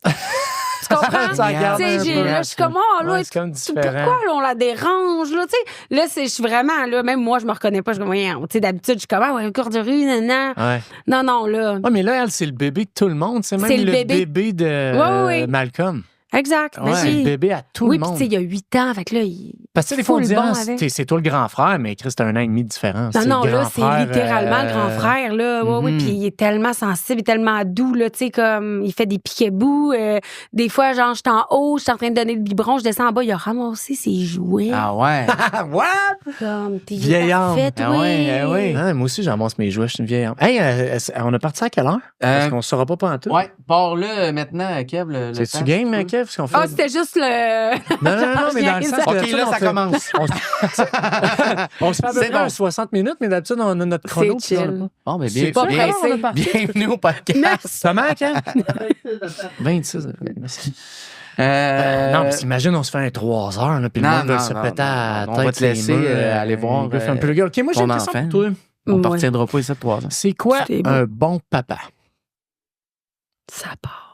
Tu comprends? Ça regarde Tu sais, un j'ai- peu. là, je suis comme, oh, là, Ouais, c'est comme différent. pourquoi là, on la dérange, là, tu sais? Là, je suis vraiment, là, même moi, je me reconnais pas. Je suis comme, voyons, tu sais, d'habitude, je suis comme, ah, ouais, un cours de rue, nan. Ouais. Non, là. Ouais, mais là, elle, c'est le bébé de tout le monde. C'est même C'est le le bébé. bébé de Ouais, oui. Malcolm. Exact. Ouais, c'est le bébé à tout oui, le puis monde. tu sais, il y a 8 ans, fait que là, il... Parce que tu sais, des fois, on full dit, bon ah, avec. c'est toi le grand frère, mais Chris, t'as 1 an et demi de différence. Non, C'est non, le là, grand c'est frère, littéralement le grand frère, là. Ouais, oui, mhm. puis il est tellement sensible, il est tellement doux, là, tu sais, comme, il fait des piquets-bouts. Des fois, genre, je suis en haut, je suis en train de donner le biberon, je descends en bas, il a ramassé ses jouets. Ah ouais. What? Comme, t'es Vieille âme. parfaite, Ah ouais, ah ouais. Ah, moi aussi, j'amasse mes jouets, je suis une vieille âme. Hey, on a parti à quelle heure? Parce qu'on ne saura pas en tout. Ouais, pars là maintenant, Kev. C'est-tu temps, game, si tu veux. Kev? Parce qu'on fait... Ah, c'était juste le... Non, mais dans le sens que OK, d'habitude, là, on ça fait- commence. On se fait à peu C'est près bon. un 60 minutes, mais d'habitude, on a notre chrono. C'est puis on a chill. pas- Bon, mais C'est pas pressé. bienvenue au podcast. Ça manque, hein? 26. Merci. Non, mais imagine, on se fait un 3 heures, là, puis le Non, monde va non, se non, péter non, à la non, tête. on va te ses laisser, murs, aller voir, il fait un peu le gars. OK, moi, j'ai ton une question enfant. pour toi. On Ouais. partira pas ici de 3 ans. C'est quoi C'est beau. un bon papa? Ça part.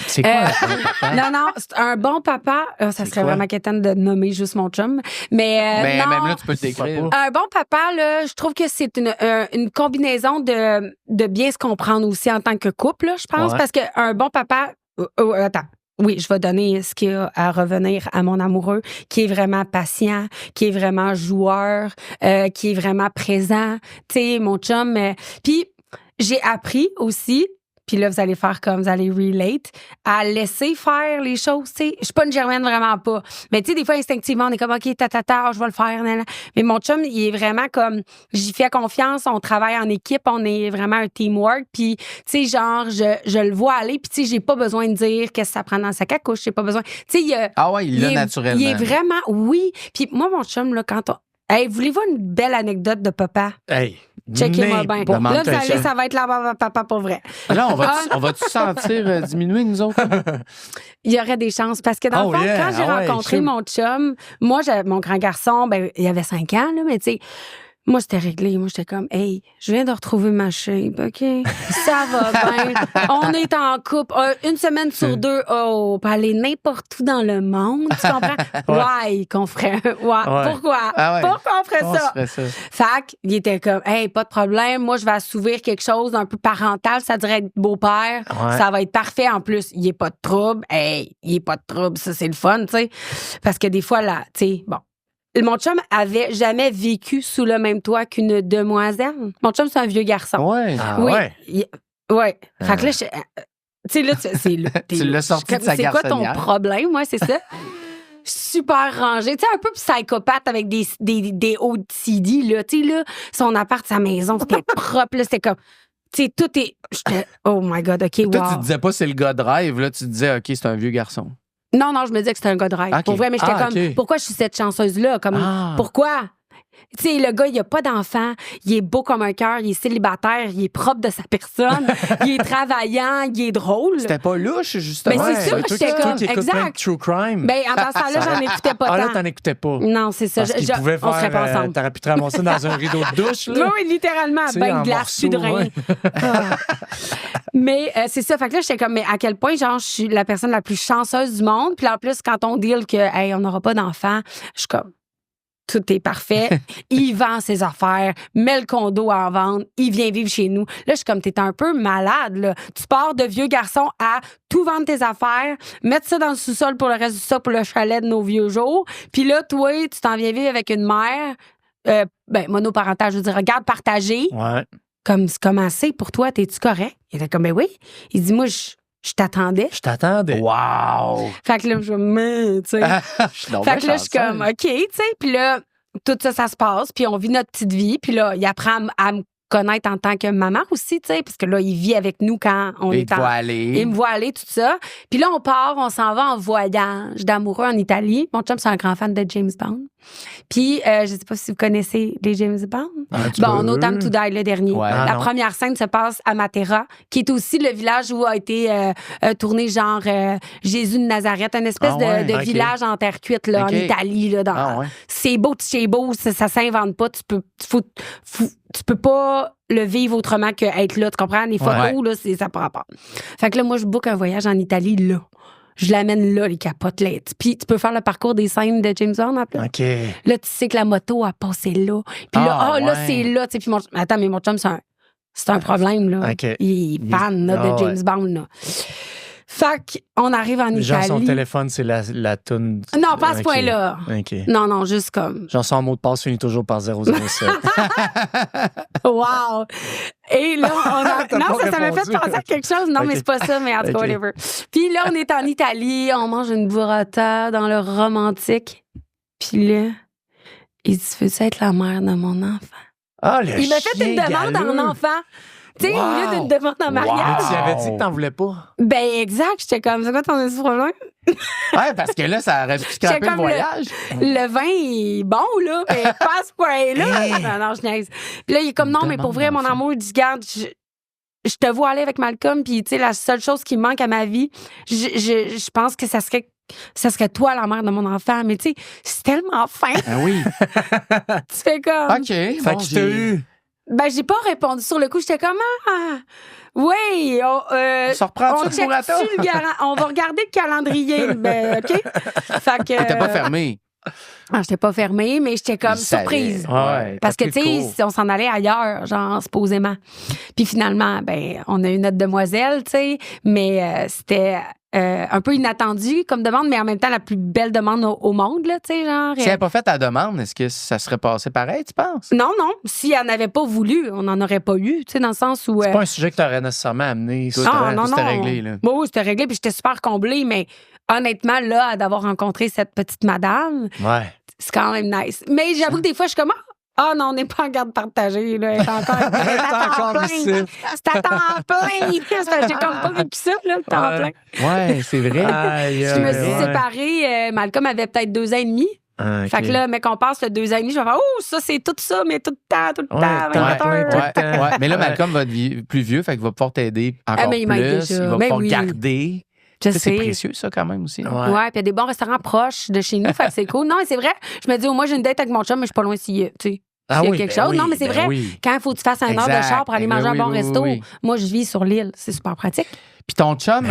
C'est quoi un bon papa? Non, c'est un bon papa. Ça C'est serait quoi? vraiment quétaine de nommer juste mon chum. Mais Mais non, même là, tu peux le décrire. un bon papa, là, je trouve que c'est une combinaison de bien se comprendre aussi en tant que couple, là, je pense. Ouais. Parce qu'un bon papa... attends. oui, je vais donner ce qu'il y a à revenir à mon amoureux, qui est vraiment patient, qui est vraiment joueur, qui est vraiment présent. Tu sais, mon chum. Puis j'ai appris aussi, puis là, vous allez faire comme, vous allez relate, à laisser faire les choses, tu sais. Je suis pas une Germaine, vraiment pas. Mais tu sais, des fois, instinctivement, on est comme, OK, je vais le faire. Nan, nan. Mais mon chum, il est vraiment comme, j'y fais confiance, on travaille en équipe, on est vraiment un teamwork. Puis, tu sais, genre, je le vois aller, puis tu sais, j'ai pas besoin de dire qu'est-ce que ça prend dans sa cacaouche, j'ai pas besoin. Tu sais, il l'a naturellement. Il est vraiment, oui. Puis moi, mon chum, là, quand on... Hey, voulez-vous une belle anecdote de papa? Hey, checkez-moi bien. Demande Là, vous allez, ça. ça va être là, papa, pour vrai. Là, on va-tu sentir diminuer, nous autres? Il y aurait des chances. Parce que dans le fond, quand j'ai rencontré mon chum, moi, mon grand garçon, ben, il avait 5 ans, là, mais tu sais, moi, c'était réglé. Moi, j'étais comme, hey, je viens de retrouver ma shape, OK? Ça va bien. On est en couple. Une semaine sur 2, on peut aller n'importe où dans le monde. Tu comprends? Ouais, qu'on ferait. Ouais. Pourquoi? Pourquoi on ferait ça? Fait qu'il était comme, hey, pas de problème. Moi, je vais assouvir quelque chose d'un peu parental. Ça dirait être beau-père. Ouais. Ça va être parfait. En plus, il n'y a pas de trouble. Hey, il n'y a pas de trouble. Ça, c'est le fun, tu sais. Parce que des fois, là, tu sais, bon. Mon chum avait jamais vécu sous le même toit qu'une demoiselle. Mon chum, c'est un vieux garçon. Ouais. Oui. Ouais. Fait que là, tu sais, là, tu l'as sorti de sa garçonnière. C'est quoi ton problème? Ouais, c'est ça. Super rangé. Tu sais, un peu psychopathe avec des OCD, là. Tu sais, là, son appart, sa maison, c'était propre, là. C'était comme... Tu sais, tout est... Oh my God, OK, wow. Toi, tu disais pas c'est le gars de rêve, là. Tu disais, OK, c'est un vieux garçon. Non, je me disais que c'était un gars de rêve. Okay. Pour vrai, mais j'étais comme, pourquoi je suis cette chanceuse-là? Comme, pourquoi? Tu sais, le gars, il a pas d'enfant, il est beau comme un cœur, il est célibataire, il est propre de sa personne, il est travaillant, il est drôle. C'était pas louche, justement. Mais c'est sûr que j'étais comme, exact. True crime. Ben, en ce temps-là, j'en écoutais pas tant. Ah là, t'en écoutais pas. Non, c'est ça. Parce qu'il pouvait on serait pas ensemble. T'aurais pu te ramasser dans un rideau de douche, là. Oui, littéralement, ben de glace, plus de rien. Mais c'est ça. Fait que là, j'étais comme, mais à quel point, genre, je suis la personne la plus chanceuse du monde. Puis en plus, quand on deal que, hey, on n'aura pas d'enfant, je suis comme, tout est parfait. Il vend ses affaires, met le condo en vente, il vient vivre chez nous. Là, je suis comme, t'es un peu malade, là. Tu pars de vieux garçon à tout vendre tes affaires, mettre ça dans le sous-sol pour le reste du ça, pour le chalet de nos vieux jours. Puis là, toi, tu t'en viens vivre avec une mère, monoparentale, je veux dire, garde partagée. Ouais. Comment c'est pour toi? T'es-tu correct? Il était comme, ben oui. Il dit, moi, je t'attendais. Je t'attendais. Wow! Fait que là, je me tu sais. Fait que là, je suis comme, OK, tu sais. Puis là, tout ça se passe. Puis on vit notre petite vie. Puis là, il apprend à me connaître en tant que maman aussi, tu sais. Parce que là, il vit avec nous quand on est en... Il me voit aller, tout ça. Puis là, on s'en va en voyage d'amoureux en Italie. Mon chum, c'est un grand fan de James Bond. Puis, je sais pas si vous connaissez les James Bond. No Time to Die, le dernier. Ouais. La première scène se passe à Matera, qui est aussi le village où a été tourné genre Jésus de Nazareth, une espèce de village en terre cuite là, en Italie. Là, c'est beau, c'est beau, ça s'invente pas. Tu peux pas le vivre autrement qu'être là, tu comprends? Les photos, là, ça n'a pas rapport. Fait que là, moi, je book un voyage en Italie, là. Je l'amène là, les capotes. Là. Puis tu peux faire le parcours des scènes de James Bond après. OK. Là, tu sais que la moto a passé là. Puis là, là, c'est là. Puis attends, mais mon chum, c'est un problème, là. Okay. Il panne de James Bond, là. Fait qu'on arrive en Italie. Genre, son téléphone, c'est la toune. Non, pas à ce point-là. OK. Non, juste comme. Genre, son mot de passe finit toujours par 007. Wow! Et là, non, ça m'a fait penser à quelque chose. Non, mais c'est pas ça, mais en tout cas, whatever. Puis là, on est en Italie, on mange une burrata dans le romantique. Puis là, il dit, veux-tu être la mère de mon enfant? Ah, il m'a fait une demande en enfant. Tu sais, au lieu d'une demande en mariage. Tu avais dit que t'en voulais pas. Ben, exact. J'étais comme, c'est quoi ton problème? Ouais, parce que là, ça aurait pu scraper le voyage. Le vin est bon, là, mais pas à ce point-là. Non, je niaise. Puis là, il est comme, non, mais pour vrai, mon amour, il dit, garde, je te vois aller avec Malcolm, puis tu sais, la seule chose qui me manque à ma vie, je pense que ça serait toi la mère de mon enfant. Mais tu sais, c'est tellement fin. Ah oui. Tu fais comme... OK. Fait que je t'ai eu. Ben, j'ai pas répondu sur le coup. J'étais comme, oui, on se reprend on check on va regarder le calendrier. Ben, OK? Fait que... T'étais pas fermé. J'étais pas fermée, mais j'étais comme surprise. Ouais, parce que, tu sais, on s'en allait ailleurs, genre, supposément. Puis finalement, ben, on a eu notre demoiselle, tu sais, mais c'était un peu inattendue comme demande, mais en même temps la plus belle demande au monde, là, tu sais, genre. Si elle n'avait pas fait ta demande, est-ce que ça serait passé pareil, tu penses? Non, si elle n'avait pas voulu, on n'en aurait pas eu, tu sais, dans le sens où. C'est pas un sujet que tu aurais nécessairement amené. C'était réglé, là. Oui, c'était réglé, puis j'étais super comblée, mais honnêtement, là, d'avoir rencontré cette petite madame, c'est quand même nice. Mais j'avoue que des fois, je suis comme, ah non, on n'est pas en garde partagée, là. Elle est encore ici. C'est à temps plein. J'ai comme pas vécu ça, là, le temps plein. Ouais, c'est vrai. Je me suis séparée. Malcolm avait peut-être 2 ans et demi. Fait que là, mais qu'on passe le 2 ans et demi, je vais faire, ça, c'est tout ça, mais tout le temps, 24 heures. Ouais. Mais là, Malcolm va être plus vieux, fait qu'il va pouvoir t'aider encore plus. Il va pouvoir garder. C'est précieux, ça, quand même, aussi. Ouais, puis il y a des bons restaurants proches de chez nous, fait que c'est cool. Non, mais c'est vrai. Je me dis, moi, j'ai une date avec mon chum, mais je suis pas loin s'il tu sais. S'il y a quelque chose. Non, mais c'est vrai. Quand il faut que tu fasses 1 heure de char pour aller manger un bon resto, moi, je vis sur l'île. C'est super pratique. Puis ton chum...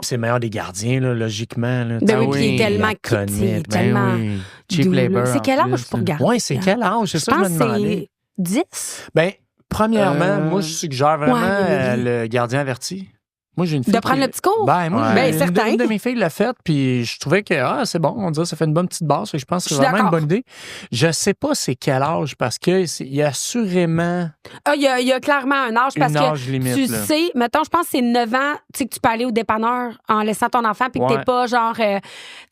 c'est le meilleur des gardiens, là, logiquement. Là, puis il est tellement cute, tellement... Cheap labor. C'est quel âge pour garder? Oui, c'est quel âge? C'est ça que je me demandais. C'est 10? Bien, premièrement, moi, je suggère vraiment le gardien averti. Moi, j'ai une fille. De prendre le petit cours? Certain. Une de mes filles l'a fait, puis je trouvais que c'est bon, on dirait ça fait une bonne petite base. Je pense que c'est vraiment une bonne idée. Je sais pas c'est quel âge, parce qu'il y a assurément. Il y a clairement un âge, parce que limite, tu sais, mettons, je pense que c'est 9 ans, tu sais, que tu peux aller au dépanneur en laissant ton enfant, puis que t'es pas, genre, tu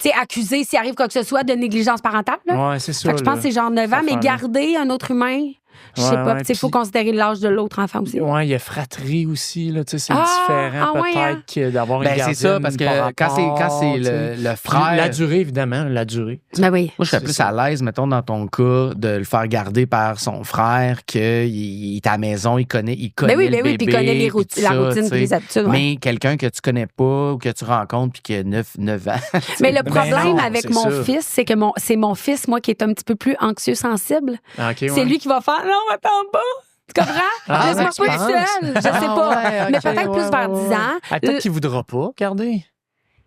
sais, accusé s'il arrive quoi que ce soit de négligence parentale. Oui, c'est ça. Je pense que c'est genre 9 ans, mais garder un autre humain. Je sais pas. Il faut considérer l'âge de l'autre enfant aussi. Oui, il y a fratrie aussi. Là, c'est différent peut-être que d'avoir une gardienne. C'est ça, parce que quand c'est le frère... La durée, évidemment, la durée. Ben oui. Moi, je serais plus à l'aise, mettons, dans ton cas, de le faire garder par son frère, qu'il est à la maison, il connaît le bébé. Puis il connaît la routine et les habitudes. Mais quelqu'un que tu connais pas ou que tu rencontres puis qui a 9 ans. Mais le problème avec mon fils, c'est que c'est mon fils, moi, qui est un petit peu plus anxieux, sensible. C'est lui qui va faire... Non, attends pas. Tu comprends? Laisse-moi pas tout seul. Je sais pas. Mais peut-être plus vers 10 ans. Peut-être qu'il voudra pas garder.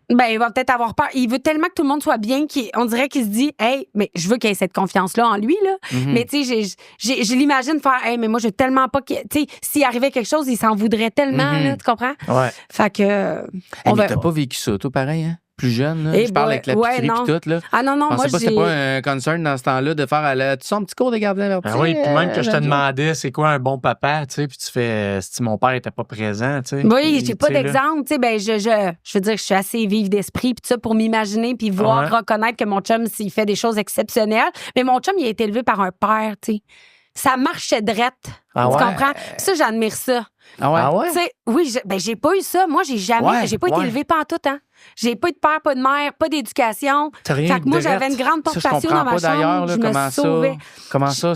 Ben, il va peut-être avoir peur. Il veut tellement que tout le monde soit bien qu'on dirait qu'il se dit, hey, mais je veux qu'il ait cette confiance-là en lui, là. Mais tu sais, je l'imagine faire, hey, mais moi, je veux tellement pas tu sais, s'il arrivait quelque chose, il s'en voudrait tellement, là. Tu comprends? Ouais. Fait que. Mais t'as pas vécu ça, toi, pareil, hein? Plus jeune, là. Je parle avec la piquerie et tout, là. Ah non, moi, je c'était pas un concern dans ce temps-là de faire tu sens un petit cours de gardien averti. Oui, puis même que je te demandais c'est quoi un bon papa, tu sais, puis tu fais si mon père était pas présent, tu sais. Oui, j'ai pas d'exemple, tu sais, ben je veux dire que je suis assez vive d'esprit puis ça pour m'imaginer puis voir reconnaître que mon chum s'il fait des choses exceptionnelles, mais mon chum il a été élevé par un père, tu sais. Ça marchait drette. Tu comprends? Ça, j'admire ça. Ah ouais? Tu sais, oui, j'ai pas eu ça. Moi, j'ai pas été élevée pantoute, hein. J'ai pas eu de père, pas de mère, pas d'éducation. Fait que moi, j'avais une grande porte patio dans ma chambre. Je me sauvais. Comment ça?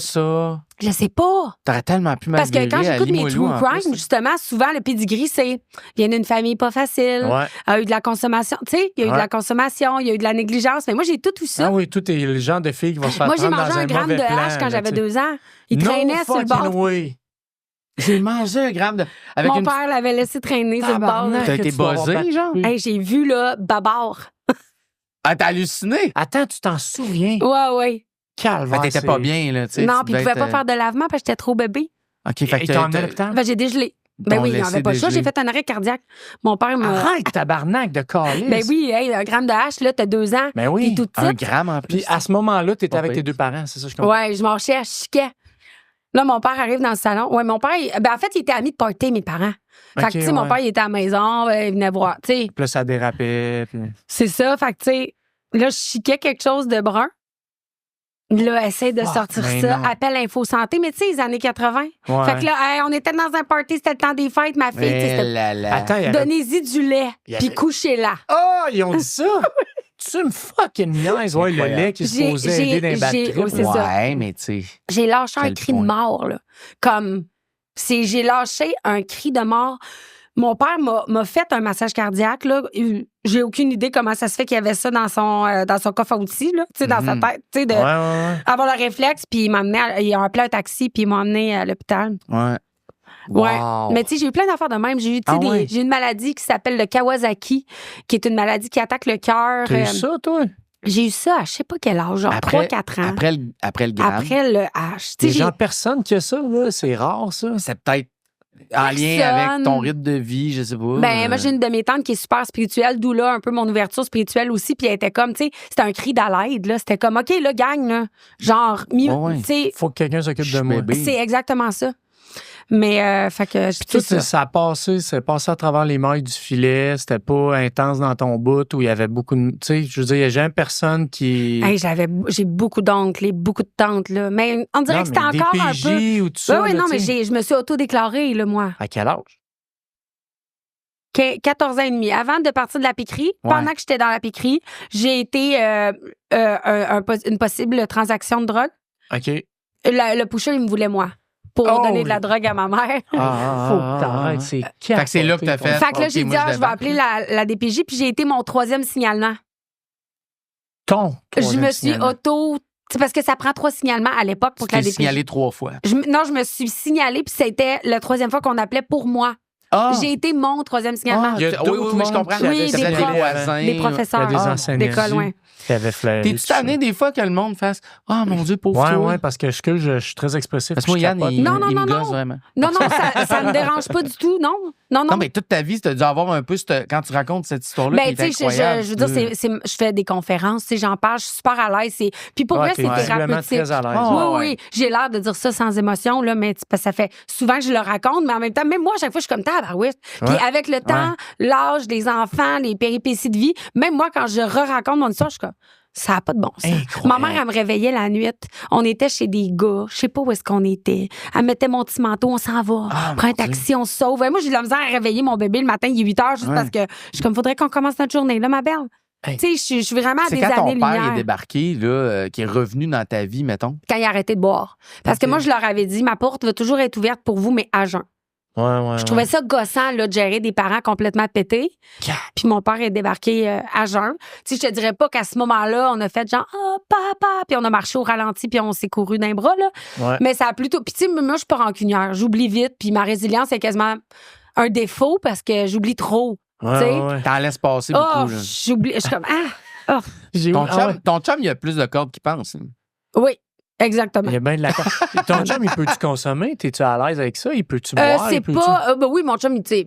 Je sais pas. T'aurais tellement pu Parce que quand j'écoute mes true crime, justement, souvent, le pedigree, c'est vient d'une famille pas facile, a eu de la consommation. Tu sais, il y a eu de la consommation, il y a eu de la négligence. Mais moi, j'ai tout ça. Ah oui, tout est le genre de fille qui va se faire prendre dans un mauvais plan. Moi, j'ai mangé un gramme de hache quand j'avais 2 ans. Il traînait sur le bord. J'ai mangé un gramme de... Mon père l'avait laissé traîner sur le bord. T'as été buzzé, genre? Hey, j'ai vu, là, Babar. Ah, t'as halluciné? Attends, tu t'en souviens? Ouais. Calvaire. T'étais pas bien, là, tu sais. Non, puis il pouvait pas faire de lavement parce que j'étais trop bébé. OK, fait que t'as emmené à l'hôpital? Ben, j'ai dégelé. Ben oui, il n'en avait pas le choix. J'ai fait un arrêt cardiaque. Mon père m'a... Arrête, tabarnak de calice. Ben oui, hey, un gramme de hache, là, t'as 2 ans. Ben oui, tout un gramme en plus. Puis à ce moment-là, t'étais avec tes 2 parents, c'est ça, je comprends? Ouais, je marchais, je chiquais. Là, mon père arrive dans le salon. Ouais, mon père, en fait, il était ami de party, mes parents. Fait que, tu sais, mon père, il était à la maison, il venait voir, tu sais. Puis là, ça dérapait. Puis... C'est ça, fait que, tu sais, là, je chiquais quelque chose de brun. Là, essaie de sortir ça. Appelle Info Santé, mais tu sais, les années 80. Fait que là, on était dans un party, c'était le temps des fêtes, ma fille. Attends, donnez-y du lait, puis couchez-la. Oh, ils ont dit ça? Tu me fucking niaises. Ouais, le lait qui se posait aider dans les batteries. Ouais, mais tu sais. J'ai lâché un cri de mort, là. Comme, j'ai lâché un cri de mort. Mon père m'a fait un massage cardiaque, là. J'ai aucune idée comment ça se fait qu'il y avait ça dans son coffre à outils, là, tu sais, dans sa tête, tu sais, avoir le réflexe, puis il m'a amené, il a appelé un taxi, puis il m'a emmené à l'hôpital. Ouais. Ouais. Mais tu sais, j'ai eu plein d'affaires de même. J'ai eu, j'ai une maladie qui s'appelle le Kawasaki, qui est une maladie qui attaque le cœur. T'as eu ça, toi? J'ai eu ça à je sais pas quel âge, genre 3-4 ans. Après le gramme. Après le H. Il y a genre personne qui a ça, là. C'est rare, ça. C'est peut-être En lien avec ton rythme de vie, je sais pas. Ben, moi, j'ai une de mes tantes qui est super spirituelle, d'où là, un peu mon ouverture spirituelle aussi. Puis elle était comme, tu sais, c'était un cri à l'aide, là. C'était comme, OK, là, gang, là. Genre, mieux, tu sais. Faut que quelqu'un s'occupe de moi. C'est exactement ça. Mais, fait que. Tout c'est passé à travers les mailles du filet. C'était pas intense dans ton bout où il y avait beaucoup de. Tu sais, je veux dire, il y a jamais personne qui. Hey, j'ai beaucoup d'oncles et beaucoup de tantes, là. Mais on dirait que c'était encore un peu. Ou tout ça. Oui, non, mais je me suis auto-déclarée, là, moi. À quel âge? 14 ans et demi. Avant de partir de la piquerie, pendant que j'étais dans la piquerie, j'ai été une possible transaction de drogue. OK. Le pusher, il me voulait moi pour donner de la drogue à ma mère. Faut que t'arrêtes, c'est fait que c'est là que t'as fait. Fait que là, j'ai dit, je vais appeler la DPJ, puis j'ai été mon 3e signalement. Je me suis c'est parce que ça prend 3 signalements à l'époque pour que la DPJ... signalé 3 fois. Je me suis signalée, puis c'était la 3e fois qu'on appelait pour moi. J'ai été mon 3e signalement. Oui, je comprends. Oui, des professeurs des enseignants d'école, oui. T'es-tu tanné des fois que le monde fasse « Ah, mon Dieu, pauvre toi. » Oui, parce que je suis très expressif. Parce que moi, Yann, il me gosse vraiment. Non, ça me dérange pas du tout, non. Non, mais toute ta vie, tu as dû avoir un peu, quand tu racontes cette histoire-là, ben, tu sais, je veux dire, je fais des conférences, tu sais, j'en parle, je suis super à l'aise. Puis pour vrai, c'est thérapeutique. Très à l'aise. Oui, j'ai l'air de dire ça sans émotion, là, mais ça fait souvent que je le raconte, mais en même temps, même moi, à chaque fois, je suis comme tabarouette. Puis avec le temps, l'âge, les enfants, les péripéties de vie, même moi, quand je raconte mon histoire, je suis comme... Ça n'a pas de bon sens. Ma mère, elle me réveillait la nuit. On était chez des gars. Je sais pas où est-ce qu'on était. Elle mettait mon petit manteau, on s'en va. Prends un taxi, on se sauve. Et moi, j'ai de la misère à réveiller mon bébé le matin, il est 8 heures, juste parce que je suis comme, faudrait qu'on commence notre journée, là, ma belle. Tu sais, je suis vraiment à des années-lumière. C'est quand ton père est débarqué, là, qui est revenu dans ta vie, mettons? Quand il a arrêté de boire. Parce que moi, je leur avais dit, ma porte va toujours être ouverte pour vous, mais à jeun. Je trouvais ça gossant là, de gérer des parents complètement pétés. Puis mon père est débarqué à jeun. Tu sais, je te dirais pas qu'à ce moment-là, on a fait genre « Ah, papa! » Puis on a marché au ralenti puis on s'est couru d'un bras, là. Ouais. Mais ça a plutôt... Puis tu sais, moi, je suis pas rancunière. J'oublie vite. Puis ma résilience est quasiment un défaut parce que j'oublie trop. T'en laisses passer beaucoup. J'oublie. Je suis comme « Ah! » Ton chum, il a plus de cordes qu'il pense. Oui. Exactement. Il y a bien de la Ton chum, il peut-tu consommer? T'es-tu à l'aise avec ça? Il peut-tu boire? C'est pas... oui, mon chum, il dit,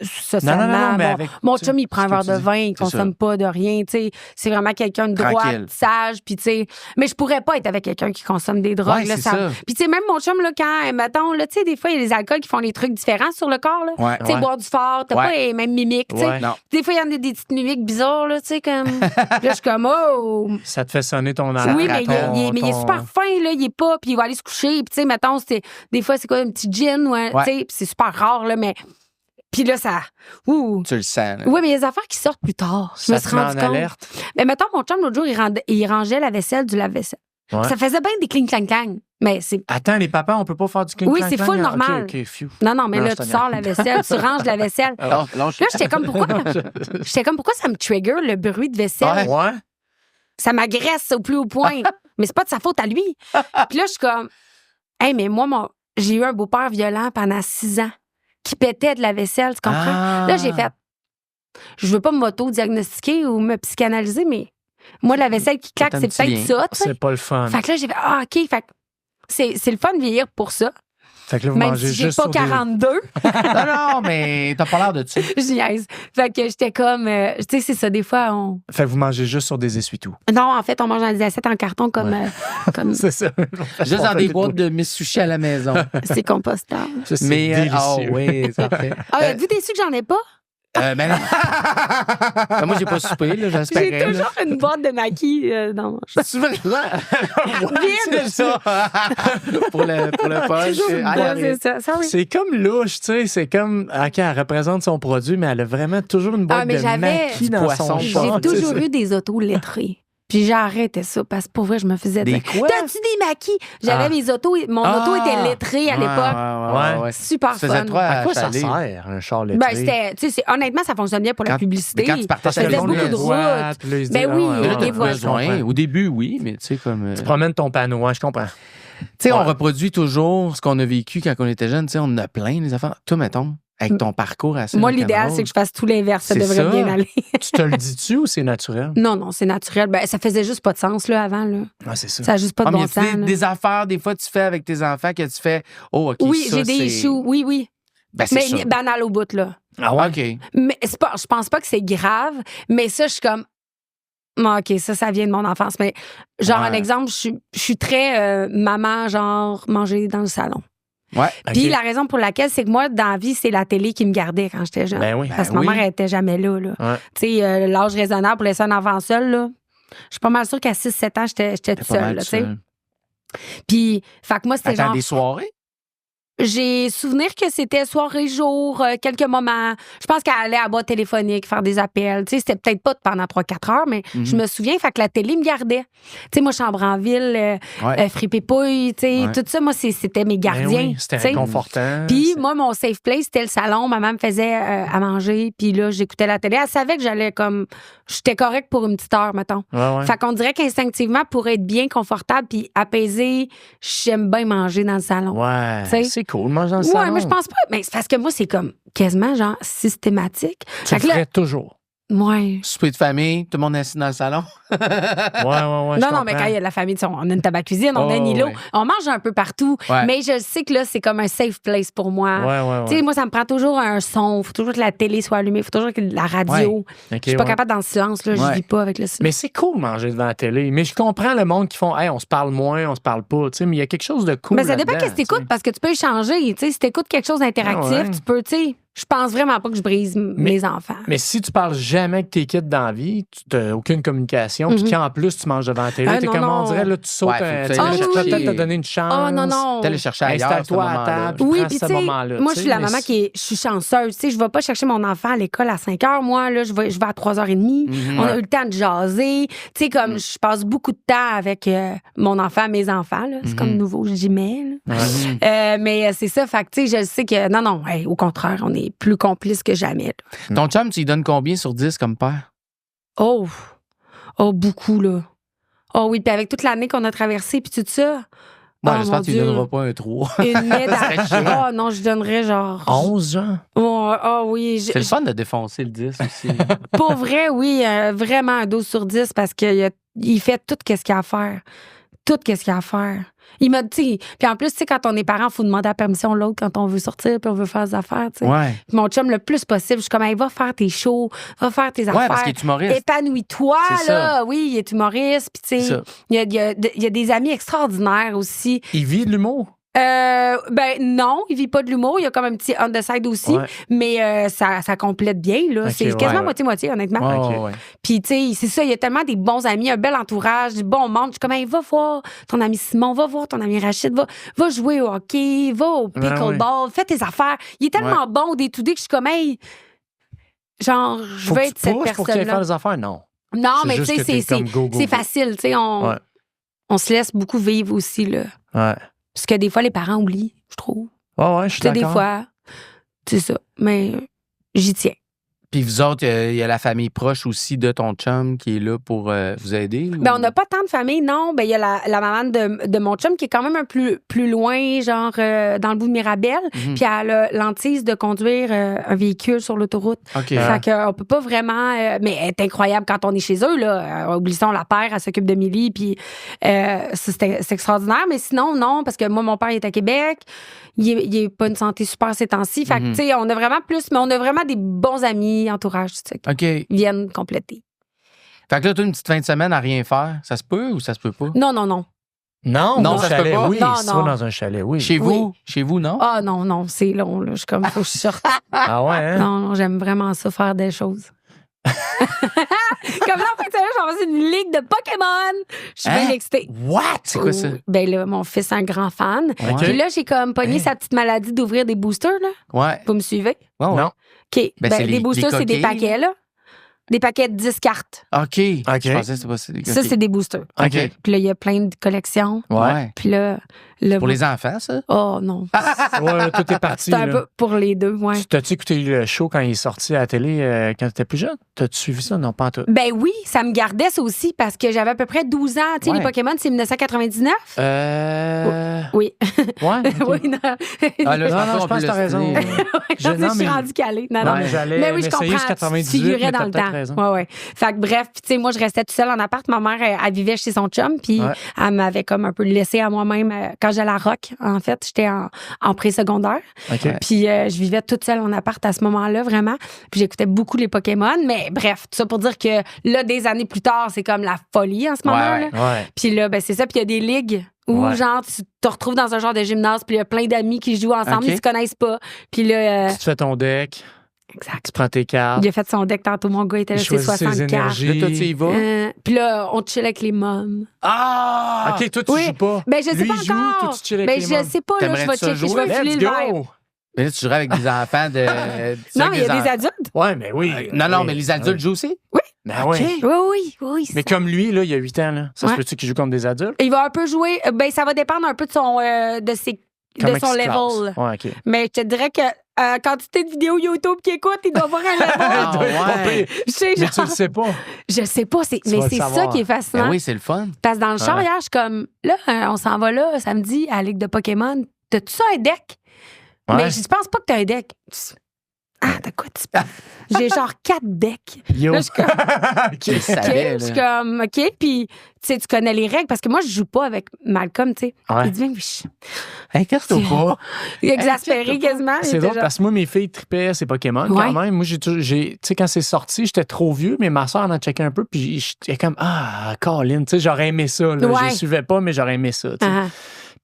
socialement, mon chum, il prend un verre de vin, il consomme pas de rien, tu sais. C'est vraiment quelqu'un de droit, sage, puis tu sais... Mais je pourrais pas être avec quelqu'un qui consomme des drogues. Ouais, là, ça. Puis tu sais, même mon chum, là, quand, mettons, là, tu sais, des fois, il y a des alcools qui font des trucs différents sur le corps, là. Tu sais, boire du fort, t'as pas les mêmes mimiques, tu sais. Des fois, il y en a des petites mimiques bizarres, là, tu sais, comme... Là, je suis comme, oh... Ça te fait sonner ton alarme. Oui, mais il est super fin, là, il est pas, puis il va aller se coucher, puis tu sais, mettons, des fois, c'est quoi, un petit gin, tu sais, c'est super rare, là, mais... Puis là, ça... Tu le sens, là. Oui, mais il y a des affaires qui sortent plus tard. Je me suis rendu compte. Alerte. Mais mettons, mon chum, l'autre jour, il rangeait la vaisselle du lave-vaisselle. Ouais. Ça faisait bien des cling-clang-clang, mais c'est... Attends, les papas, on peut pas faire du cling-clang? Oui, c'est full normal. OK, Non, mais là, tu sors la vaisselle, tu ranges la vaisselle. Là, j'étais comme, pourquoi ça me trigger, le bruit de vaisselle? Ouais. Ça m'agresse au plus haut point. Mais c'est pas de sa faute à lui. Puis là, je suis comme, hey, mais moi, j'ai eu un beau-père violent pendant 6 ans qui pétait de la vaisselle, tu comprends? Là, j'ai fait, je veux pas m'auto-diagnostiquer ou me psychanalyser, mais moi, la vaisselle qui claque, c'est peut-être ça, tu sais. C'est pas le fun. Fait que là, j'ai fait, OK. Fait que c'est le fun de vieillir pour ça. Fait que là, vous même mangez si j'ai juste pas 42. Non, mais t'as pas l'air de ça. J'y aise. Fait que j'étais comme... tu sais, c'est ça, des fois, on... Fait que vous mangez juste sur des essuie-tout. Non, en fait, on mange dans des assiettes en carton comme... C'est ça. Juste dans des boîtes de Miss Sushi à la maison. C'est compostable. Ça, c'est délicieux. Oui, ça fait. Êtes-vous déçu que j'en ai pas? Ben non. Moi, j'ai pas soupé, là, j'espère. J'ai toujours une boîte de maquis dans mon chat. C'est c'est ça. pour le poche. C'est ça. C'est comme louche, tu sais. C'est comme, OK, elle représente son produit, mais elle a vraiment toujours une boîte de maquis dans son J'ai toujours eu des autos lettrées. Puis j'ai arrêté ça parce que pour vrai, je me faisais des dire, t'as-tu des maquis? J'avais mes autos, mon auto était lettrée à l'époque. Ouais. Super fun. À quoi ça sert, un char lettré? Ben, honnêtement, ça fonctionne bien pour la publicité. Quand tu partages ça faisait beaucoup de route. Ben oui, des besoins. Au début, oui, mais tu sais, comme. Tu promènes ton panneau, je comprends. Tu sais, on reproduit toujours ce qu'on a vécu quand on était jeune. Tu sais, on en a plein, les enfants. Toi, mettons, avec ton parcours assez Moi, rock'n'roll. l'idéal, c'est que je fasse tout l'inverse. Ça C'est devrait ça. bien aller. Tu te le dis-tu ou c'est naturel? Non, c'est naturel. Ben, ça faisait juste pas de sens, là, avant, là. Ah, c'est ça. Ça n'a juste pas de Ah, mais bon y a-tu sens. là. des affaires, des fois, tu fais avec tes enfants que tu fais, oh, OK, Oui, ça, j'ai des c'est... issues. Oui. Ben, c'est Mais ça. banal au bout, là. Ah ouais? OK. Mais je pense pas que c'est grave, mais ça, je suis comme. OK, ça vient de mon enfance. Mais, genre, Ouais. un exemple, je suis très maman, genre, manger dans le salon. Ouais. Puis OK. la raison pour laquelle, c'est que moi, dans la vie, c'est la télé qui me gardait quand j'étais jeune. Ben oui. Parce que Ben ma oui. mère, elle était jamais là. Ouais. Tu sais, l'âge raisonnable pour laisser un enfant seul, là. Je suis pas mal sûre qu'à 6-7 ans, j'étais T'es toute pas mal seule, là, tout tu sais. seul. Puis, fait que moi, c'était Attends, genre. des soirées? J'ai souvenir que c'était soirée-jour, quelques moments. Je pense qu'elle allait à bas téléphonique, faire des appels. Tu sais, c'était peut-être pas pendant 3-4 heures, mais je me souviens, fait que la télé me gardait. Tu sais, moi, chambre en ville, Ouais. Fripépouille, tu sais, Ouais. tout ça, moi, c'était mes Ben gardiens. oui, c'était tu sais. réconfortant. Puis moi, mon safe place, c'était le salon. Maman me faisait à manger. Puis là, j'écoutais la télé. Elle savait que j'allais comme... J'étais correcte pour une petite heure, mettons. Ouais. Fait qu'on dirait qu'instinctivement, pour être bien confortable puis apaisé, j'aime bien manger dans le salon. Ouais. Tu sais. C'est cool, manger dans le salon. Ouais, mais je pense pas. Mais c'est parce que moi, c'est comme quasiment genre systématique. Tu Fait le que là, ferais toujours. ouais. Souper de famille, tout le monde est assis dans le salon. Ouais. je Non, mais comprends. quand il y a de la famille, tu sais, on a une tabac-cuisine, on a un îlot, ouais. on mange un peu partout. Ouais. Mais je sais que là, c'est comme un safe place pour moi. Ouais. Tu sais, moi, ça me prend toujours un son. Faut toujours que la télé soit allumée. Faut toujours que la radio. Ok, Je suis pas ouais. capable dans le silence. Là, Ouais. je vis pas avec le silence. Mais c'est cool de manger devant la télé. Mais je comprends le monde qui font, hey, on se parle moins, on se parle pas. Tu sais, mais il y a quelque chose de cool. Mais ça dépend là-dedans, qu'est-ce que t'écoutes tu sais. parce que tu peux échanger. Tu sais, si t'écoutes quelque chose d'interactif, Ah ouais. tu peux, tu sais. Je pense vraiment pas que je brise mes enfants. Mais si tu parles jamais avec tes kids dans la vie, tu n'as aucune communication, puis qu'en plus tu manges devant la télé, t'es non, comme on non. dirait, là, tu sautes Ouais, faut un. que Tu tu ailles vas le peut-être chercher. te donner une chance. Oh non. T'allais chercher ailleurs à ce Installe-toi à moment-là. table. Puis Oui, prends puis ce tu sais, moment-là, moi, tu je sais, suis la mais maman je suis chanceuse. Tu sais, je vais pas chercher mon enfant à l'école à 5 heures. Moi, là, je vais à 3h30. On a eu le temps de jaser. Tu sais, comme je passe beaucoup de temps avec mon enfant, mes enfants, là. C'est comme nouveau, je dis mais, là. Mais c'est ça, fait que, tu sais, je sais que, non, hey, au contraire, on est plus complices que jamais, là. Ton chum, tu lui donnes combien sur 10 comme père? Oh, beaucoup, là. Oh oui, puis avec toute l'année qu'on a traversée, puis tout ça. Bon, oh, j'espère mon que tu lui Dieu. donneras pas un 3. Une médaille. Oh non, je donnerais genre. 11, genre. Oh oui. C'est le fun de défoncer le 10 aussi. Pour vrai, oui, vraiment un 12 sur 10 parce qu'il fait tout ce qu'il a à faire. Tout ce qu'il a à faire. Il m'a dit, puis en plus, tu sais, quand on est parents, il faut demander la permission de l'autre quand on veut sortir puis on veut faire des affaires, tu sais. Ouais. Puis mon chum, le plus possible, je suis comme, hey, va faire tes shows, va faire tes affaires. Ouais, parce qu'il est humoriste. Épanouis-toi, C'est là. ça. Oui, il est humoriste, puis tu C'est sais, ça. il y a des amis extraordinaires aussi. Il vit de l'humour. Ben non, il vit pas de l'humour. Il y a comme un petit on the side aussi, Ouais. mais ça complète bien, là. Ok, C'est quasiment ouais. moitié-moitié, honnêtement. Ouais, Ok. ouais. Puis, tu sais, c'est ça, il y a tellement des bons amis, un bel entourage, du bon monde. Je suis comme, hey, va voir ton ami Simon, va voir ton ami Rachid, va jouer au hockey, va au pickleball, fais tes affaires. Il est tellement bon au day-to-day que je suis comme, hey, genre, je Faut veux que être tu cette pousses pour qu'il aille faire personne-là. des affaires, non. Non, C'est mais tu juste sais, que t'es comme go, go, c'est go. facile, tu sais, Ouais. on se laisse beaucoup vivre aussi, là. Ouais. Parce que des fois, les parents oublient, je trouve. Ouais, je suis Tu sais, d'accord. des fois, c'est ça. Mais j'y tiens. Puis vous autres, il y a la famille proche aussi de ton chum qui est là pour vous aider? ou- Ben, on n'a pas tant de famille, non. Ben, il y a la maman de mon chum qui est quand même un plus loin, genre dans le bout de Mirabel. Puis elle a l'hantise de conduire un véhicule sur l'autoroute. OK. Fait qu'on peut pas vraiment... mais elle est incroyable quand on est chez eux, là. Oublions la père, elle s'occupe de Millie, puis c'est extraordinaire. Mais sinon, non, parce que moi, mon père, il est à Québec. Il est pas une santé super ces temps-ci. Fait que, tu sais, on a vraiment plus... Mais on a vraiment des bons amis, entourage, tu sais, qui OK. viennent compléter. Fait que là, toi, une petite fin de semaine à rien faire, ça se peut ou ça se peut pas? Non. Non, Non, ça se peut chalet, pas. oui. Non, Si tu non. vas dans un chalet, oui. Chez vous, non? Ah non, c'est long, là. Je suis comme, faut que je sorte. Ah ouais, hein? Non, j'aime vraiment ça, faire des choses. Comme là, en fait, j'en faisais une ligue de Pokémon. Je suis bien excitée. What? C'est quoi ça? Ben là, mon fils est un grand fan. OK. Puis là, j'ai comme pogné sa petite maladie d'ouvrir des boosters, là. Ouais. Vous me suivez? Ouais, ouais. Non. OK. Ben, Ben, c'est des les boosters, c'est des coquilles. paquets, là. Des paquets de 10 cartes. OK. OK. Je pensais que c'était pas ça. Ça, c'est des boosters. OK. Puis là, il y a plein de collections. Ouais. Puis là, Pour les enfants, ça? Oh non. Ouais, tout est parti. C'est un peu pour les deux, ouais. T'as-tu écouté le show quand il est sorti à la télé quand t'étais plus jeune? T'as-tu suivi ça? Non, pas en tout. Ben oui, ça me gardait ça aussi parce que j'avais à peu près 12 ans. Tu sais, les Pokémon, c'est 1999? Oui. Ouais? Okay. Oui, non. Ah, là, non, je pense que t'as raison. Je suis rendue calée. Non, non. Mais oui, je comprends. Tu figurais dans le temps. Ouais. Fait que bref, tu sais, moi, je restais toute seule en appart. Ma mère, elle vivait chez son chum, puis elle m'avait comme un peu laissée à moi-même quand j'allais à Rock. En fait, j'étais en pré-secondaire. Okay. Puis je vivais toute seule en appart à ce moment-là, vraiment. Puis j'écoutais beaucoup les Pokémon. Mais bref, tout ça pour dire que là, des années plus tard, c'est comme la folie en ce moment-là. Ouais. Puis là, ben c'est ça. Puis il y a des ligues où, genre, tu te retrouves dans un genre de gymnase, puis il y a plein d'amis qui jouent ensemble, ils se connaissent pas. Puis là... Tu te fais ton deck. Exact. Tu prends tes cartes. Il a fait son deck tantôt, mon gars, il était là, c'est 60 cartes. Là, toi, tu y vas. Puis là, on chill avec les mômes. Ah! OK, toi, tu joues pas. Ben, je sais Lui, pas joue, encore. toi, tu chill avec les mômes. Je sais pas, là, je vais checker, je vais filer le vibe. Mais là, tu jouerais avec des enfants de... Non, il y a des adultes. Ouais, mais oui. Non, mais les adultes jouent aussi? Oui. Ben oui. Oui. Mais comme lui, là, il y a 8 ans, là. Ça se peut-tu qu'il joue contre des adultes? Il va un peu jouer. Ben, ça va dépendre un peu de son level. Ouais, OK. Mais je te dirais que quantité de vidéos YouTube qu'il écoute, il doit avoir un level. Mais tu le sais pas. Je sais pas, mais c'est ça qui est fascinant. Ben oui, c'est le fun. Parce que dans le char, hier, je suis comme, là, on s'en va là, samedi, à la Ligue de Pokémon. T'as-tu ça, un deck? Ouais. Mais je pense pas que t'as un deck. Ah, t'as quoi? J'ai genre 4 decks. Yo. Là, je suis comme... Je savais, je suis comme, OK. Puis, tu sais, tu connais les règles parce que moi, je joue pas avec Malcolm, tu sais. Ouais. Il dit, oui. Inquiète-toi pas. Exaspéré quasiment. C'est drôle parce que moi, mes filles tripaient ces Pokémon quand même. Moi, tu sais, quand c'est sorti, j'étais trop vieux, mais ma soeur en a checké un peu, puis j'étais comme, Colin, tu sais, j'aurais aimé ça. Là. Je suivais pas, mais j'aurais aimé ça, tu sais.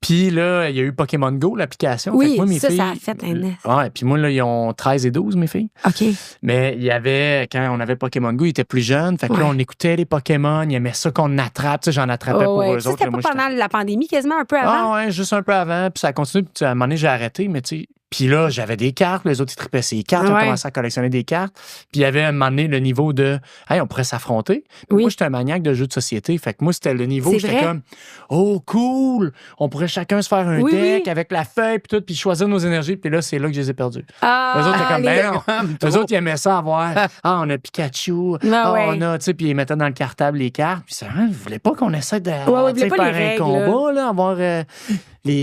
Puis là, il y a eu Pokémon Go, l'application. Oui, fait que moi, mes filles, ça a fait un nez. Ouais, puis moi, là, ils ont 13 et 12, mes filles. OK. Mais il y avait, quand on avait Pokémon Go, ils étaient plus jeunes. Fait que là, on écoutait les Pokémon, ils aimaient ça qu'on attrape. Tu sais, j'en attrapais pour eux autres. C'était pas pendant la pandémie, quasiment un peu avant? Ah ouais, juste un peu avant. Puis ça a continué. Puis à un moment donné, j'ai arrêté, mais tu sais... Puis là, j'avais des cartes, les autres, ils tripaient ces cartes, on commençait à collectionner des cartes. Puis il y avait à un moment donné le niveau de « Hey, on pourrait s'affronter ». Moi, j'étais un maniaque de jeux de société. Fait que moi, c'était le niveau où j'étais comme « Oh, cool! On pourrait chacun se faire un deck avec la feuille puis tout, puis choisir nos énergies. » Puis là, c'est là que je les ai perdus. Eux autres, étaient comme « Ben non! » Eux autres, ils aimaient ça avoir « Ah, on a Pikachu. On a... » Tu sais, puis ils mettaient dans le cartable les cartes. Puis ça, ils voulaient pas qu'on essaie de faire un combat, là, avoir...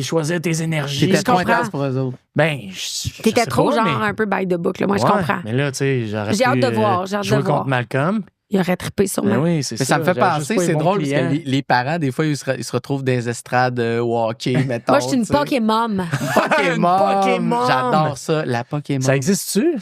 choisir tes énergies. C'était trop intense pour eux autres. Ben, t'étais trop genre un peu by the book, là. Moi, je comprends. Mais là, tu sais, j'ai hâte de voir. Jouer contre Malcolm. Il aurait trippé sur moi. Oui, c'est ça. Ça me fait penser, c'est drôle, parce que les parents, des fois, ils se retrouvent dans les estrades hockey, mettons. Moi, je suis une Pokémon. Pokémon! J'adore ça, la Pokémon. Ça existe-tu?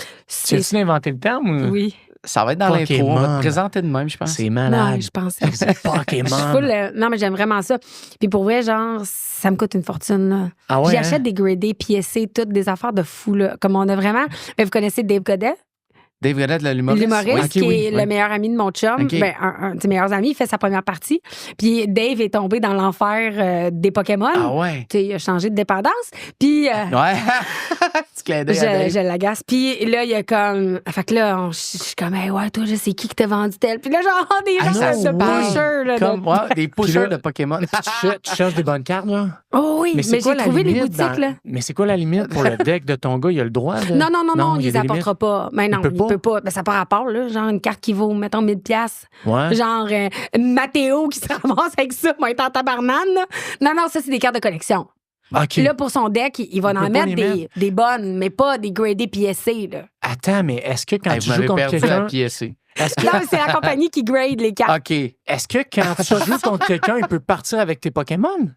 Tu as-tu inventé le terme? Oui. Ça va être dans l'intro. On va te présenter de même, je pense. C'est malade. Non, je pense. Pokémon. Non, mais j'aime vraiment ça. Puis pour vrai, genre, ça me coûte une fortune. Là. Ah ouais, j'achète des gradés, piécés, toutes des affaires de fou. Là. Comme on a vraiment... Mais vous connaissez Dave Godet? Dave Godet, l'humoriste. L'humoriste, qui est le meilleur ami de mon chum. Ben, un de ses meilleurs amis, il fait sa première partie. Puis Dave est tombé dans l'enfer des Pokémon. Ah ouais? Tu sais, il a changé de dépendance. Puis... ouais. Tu clin d'œil à Dave. Je l'agace. Puis là, il y a comme... Fait que là, je suis comme, hey, ouais, toi, je sais qui t'a vendu tel. Puis là, genre, des gens de pushers. Comme, des pushers de Pokémon. Tu cherches des bonnes cartes, là? Oh oui, mais j'ai trouvé les boutiques, là. Mais c'est quoi la limite pour le deck de ton gars? Il a le droit de... Non, il les apportera pas. Mais non, il peut pas. Ben, ça n'a pas rapport, là. Genre, une carte qui vaut, mettons, 1000$. Ouais. Genre, Mathéo qui se ramasse avec ça, va être en tabarnane, là. Non, ça, c'est des cartes de collection. Okay. Là, pour son deck, il va en mettre des bonnes, mais pas des gradés PSC, là. Attends, mais est-ce que quand tu joues contre quelqu'un... la PSC. Non, mais c'est la compagnie qui grade les cartes. OK. Est-ce que quand tu joues contre quelqu'un, il peut partir avec tes Pokémon?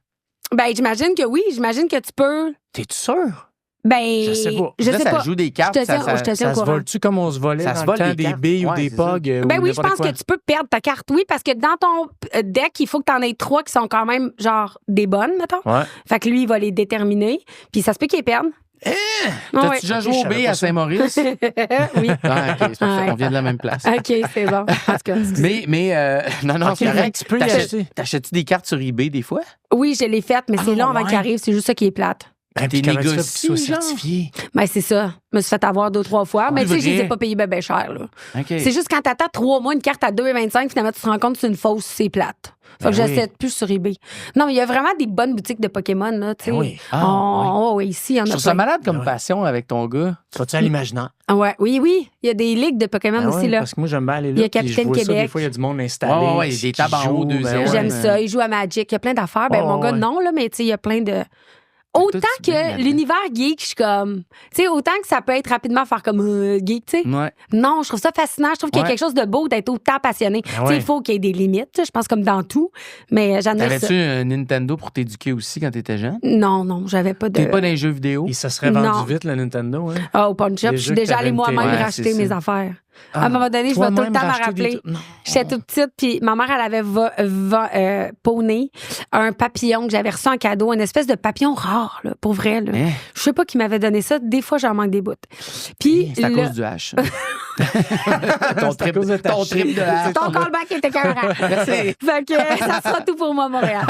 Ben, j'imagine que oui. J'imagine que tu peux... T'es-tu sûr? Ben, je sais pas. Ça joue des cartes. Ça se vole-tu comme on se volait dans le temps des billes ou des pogs? Ben oui, je pense que tu peux perdre ta carte, oui, parce que dans ton deck, il faut que tu en aies 3 qui sont quand même, genre, des bonnes, mettons. Ouais. Fait que lui, il va les déterminer. Puis ça se peut qu'il les perde. T'as-tu déjà joué au B à Saint-Maurice? Oui. Ah, OK, c'est parfait. On vient de la même place. OK, c'est bon. En tout cas, mais non, c'est correct. Tu peux y acheter. T'achètes-tu des cartes sur eBay des fois? Oui, je l'ai faite, mais c'est long avant qu'il arrive. C'est juste ça qui est plate. Ben, t'es négocié, certifié. Ben, c'est ça. Je me suis fait avoir 2-3 fois. Mais tu sais, je les ai pas payés ben cher. Là. Okay. C'est juste quand t'attends 3 mois une carte à 2,25, finalement, tu te rends compte que c'est une fausse, c'est plate. Fait que j'achète plus sur eBay. Non, mais il y a vraiment des bonnes boutiques de Pokémon, là, tu sais. Oui. Oui, ici, il y en a Je trouve ça malade comme passion avec ton gars. Tu vas-tu à l'imaginaire? Oui. Il y a des ligues de Pokémon aussi, là. Parce que moi, j'aime bien aller là. Il y a puis je Capitaine vois ça, Québec. des fois, il y a du monde installé. Ouais, des tables en haut, deuxième. J'aime ça. Il joue à Magic. Il y a plein d'affaires. Ben, mon gars, non, là, mais tu sais, il y a plein de... Autant que l'univers geek, je suis comme... Tu sais, autant que ça peut être rapidement faire comme geek, tu sais. Ouais. Non, je trouve ça fascinant. Je trouve qu'il y a quelque chose de beau d'être autant passionné. Tu sais, il faut qu'il y ait des limites, je pense, comme dans tout. Mais j'admire ça. T'avais-tu un Nintendo pour t'éduquer aussi quand t'étais jeune? Non, j'avais pas de... T'es pas dans les jeux vidéo? Et ça serait vendu vite, le Nintendo, hein? Ah, au Pawn Shop, je suis déjà allée moi-même racheter mes affaires. À un moment donné, je vais tout le temps me rappeler. J'étais toute petite, puis ma mère, elle avait poney un papillon que j'avais reçu en cadeau, une espèce de papillon rare, là, pour vrai. Là. Je sais pas qui m'avait donné ça. Des fois, j'en manque des bouts. Puis, c'est à cause du H. ton trip de H. Ton callback était carré. Fait que ça sera tout pour moi, Montréal.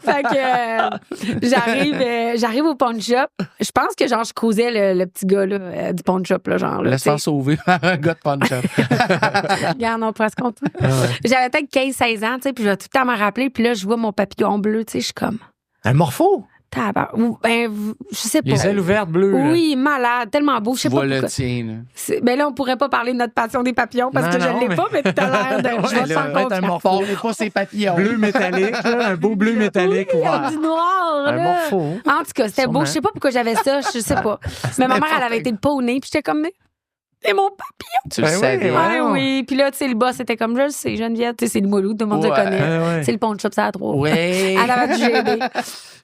Fait que j'arrive au pawn shop. Je pense que genre je causais le petit gars là, du pawn shop là, genre. Laisse faire sauver par un gars de pawn shop. Regarde, on pourrait se compte. J'avais peut-être 15-16 ans, tu sais, puis je vais tout le temps me rappeler, puis là je vois mon papillon bleu, tu sais, je suis comme un morpho. Ben, je sais pas. Les ailes ouvertes bleues. Oui, malade, tellement beau. Je sais pas pourquoi. Le tien, là. Ben là, on pourrait pas parler de notre passion des papillons parce que je l'ai pas, mais tout à l'heure, je vais sans un morpho. Mais pas ses papillons. Bleu métallique, là, un beau bleu métallique. Il y a du noir, un là. morpho. En tout cas, c'était beau. Je sais pas pourquoi j'avais ça, je sais pas. Mais ma mère, elle avait été le poney, puis j'étais comme... C'est mon papillon. Tu le savais. Oui. Puis là, tu sais, le boss était comme, je le sais, Geneviève, tu sais, c'est le Molou, tout le monde le connaît. C'est le pawn shop, ça à 3. Oui. Elle avait du GD.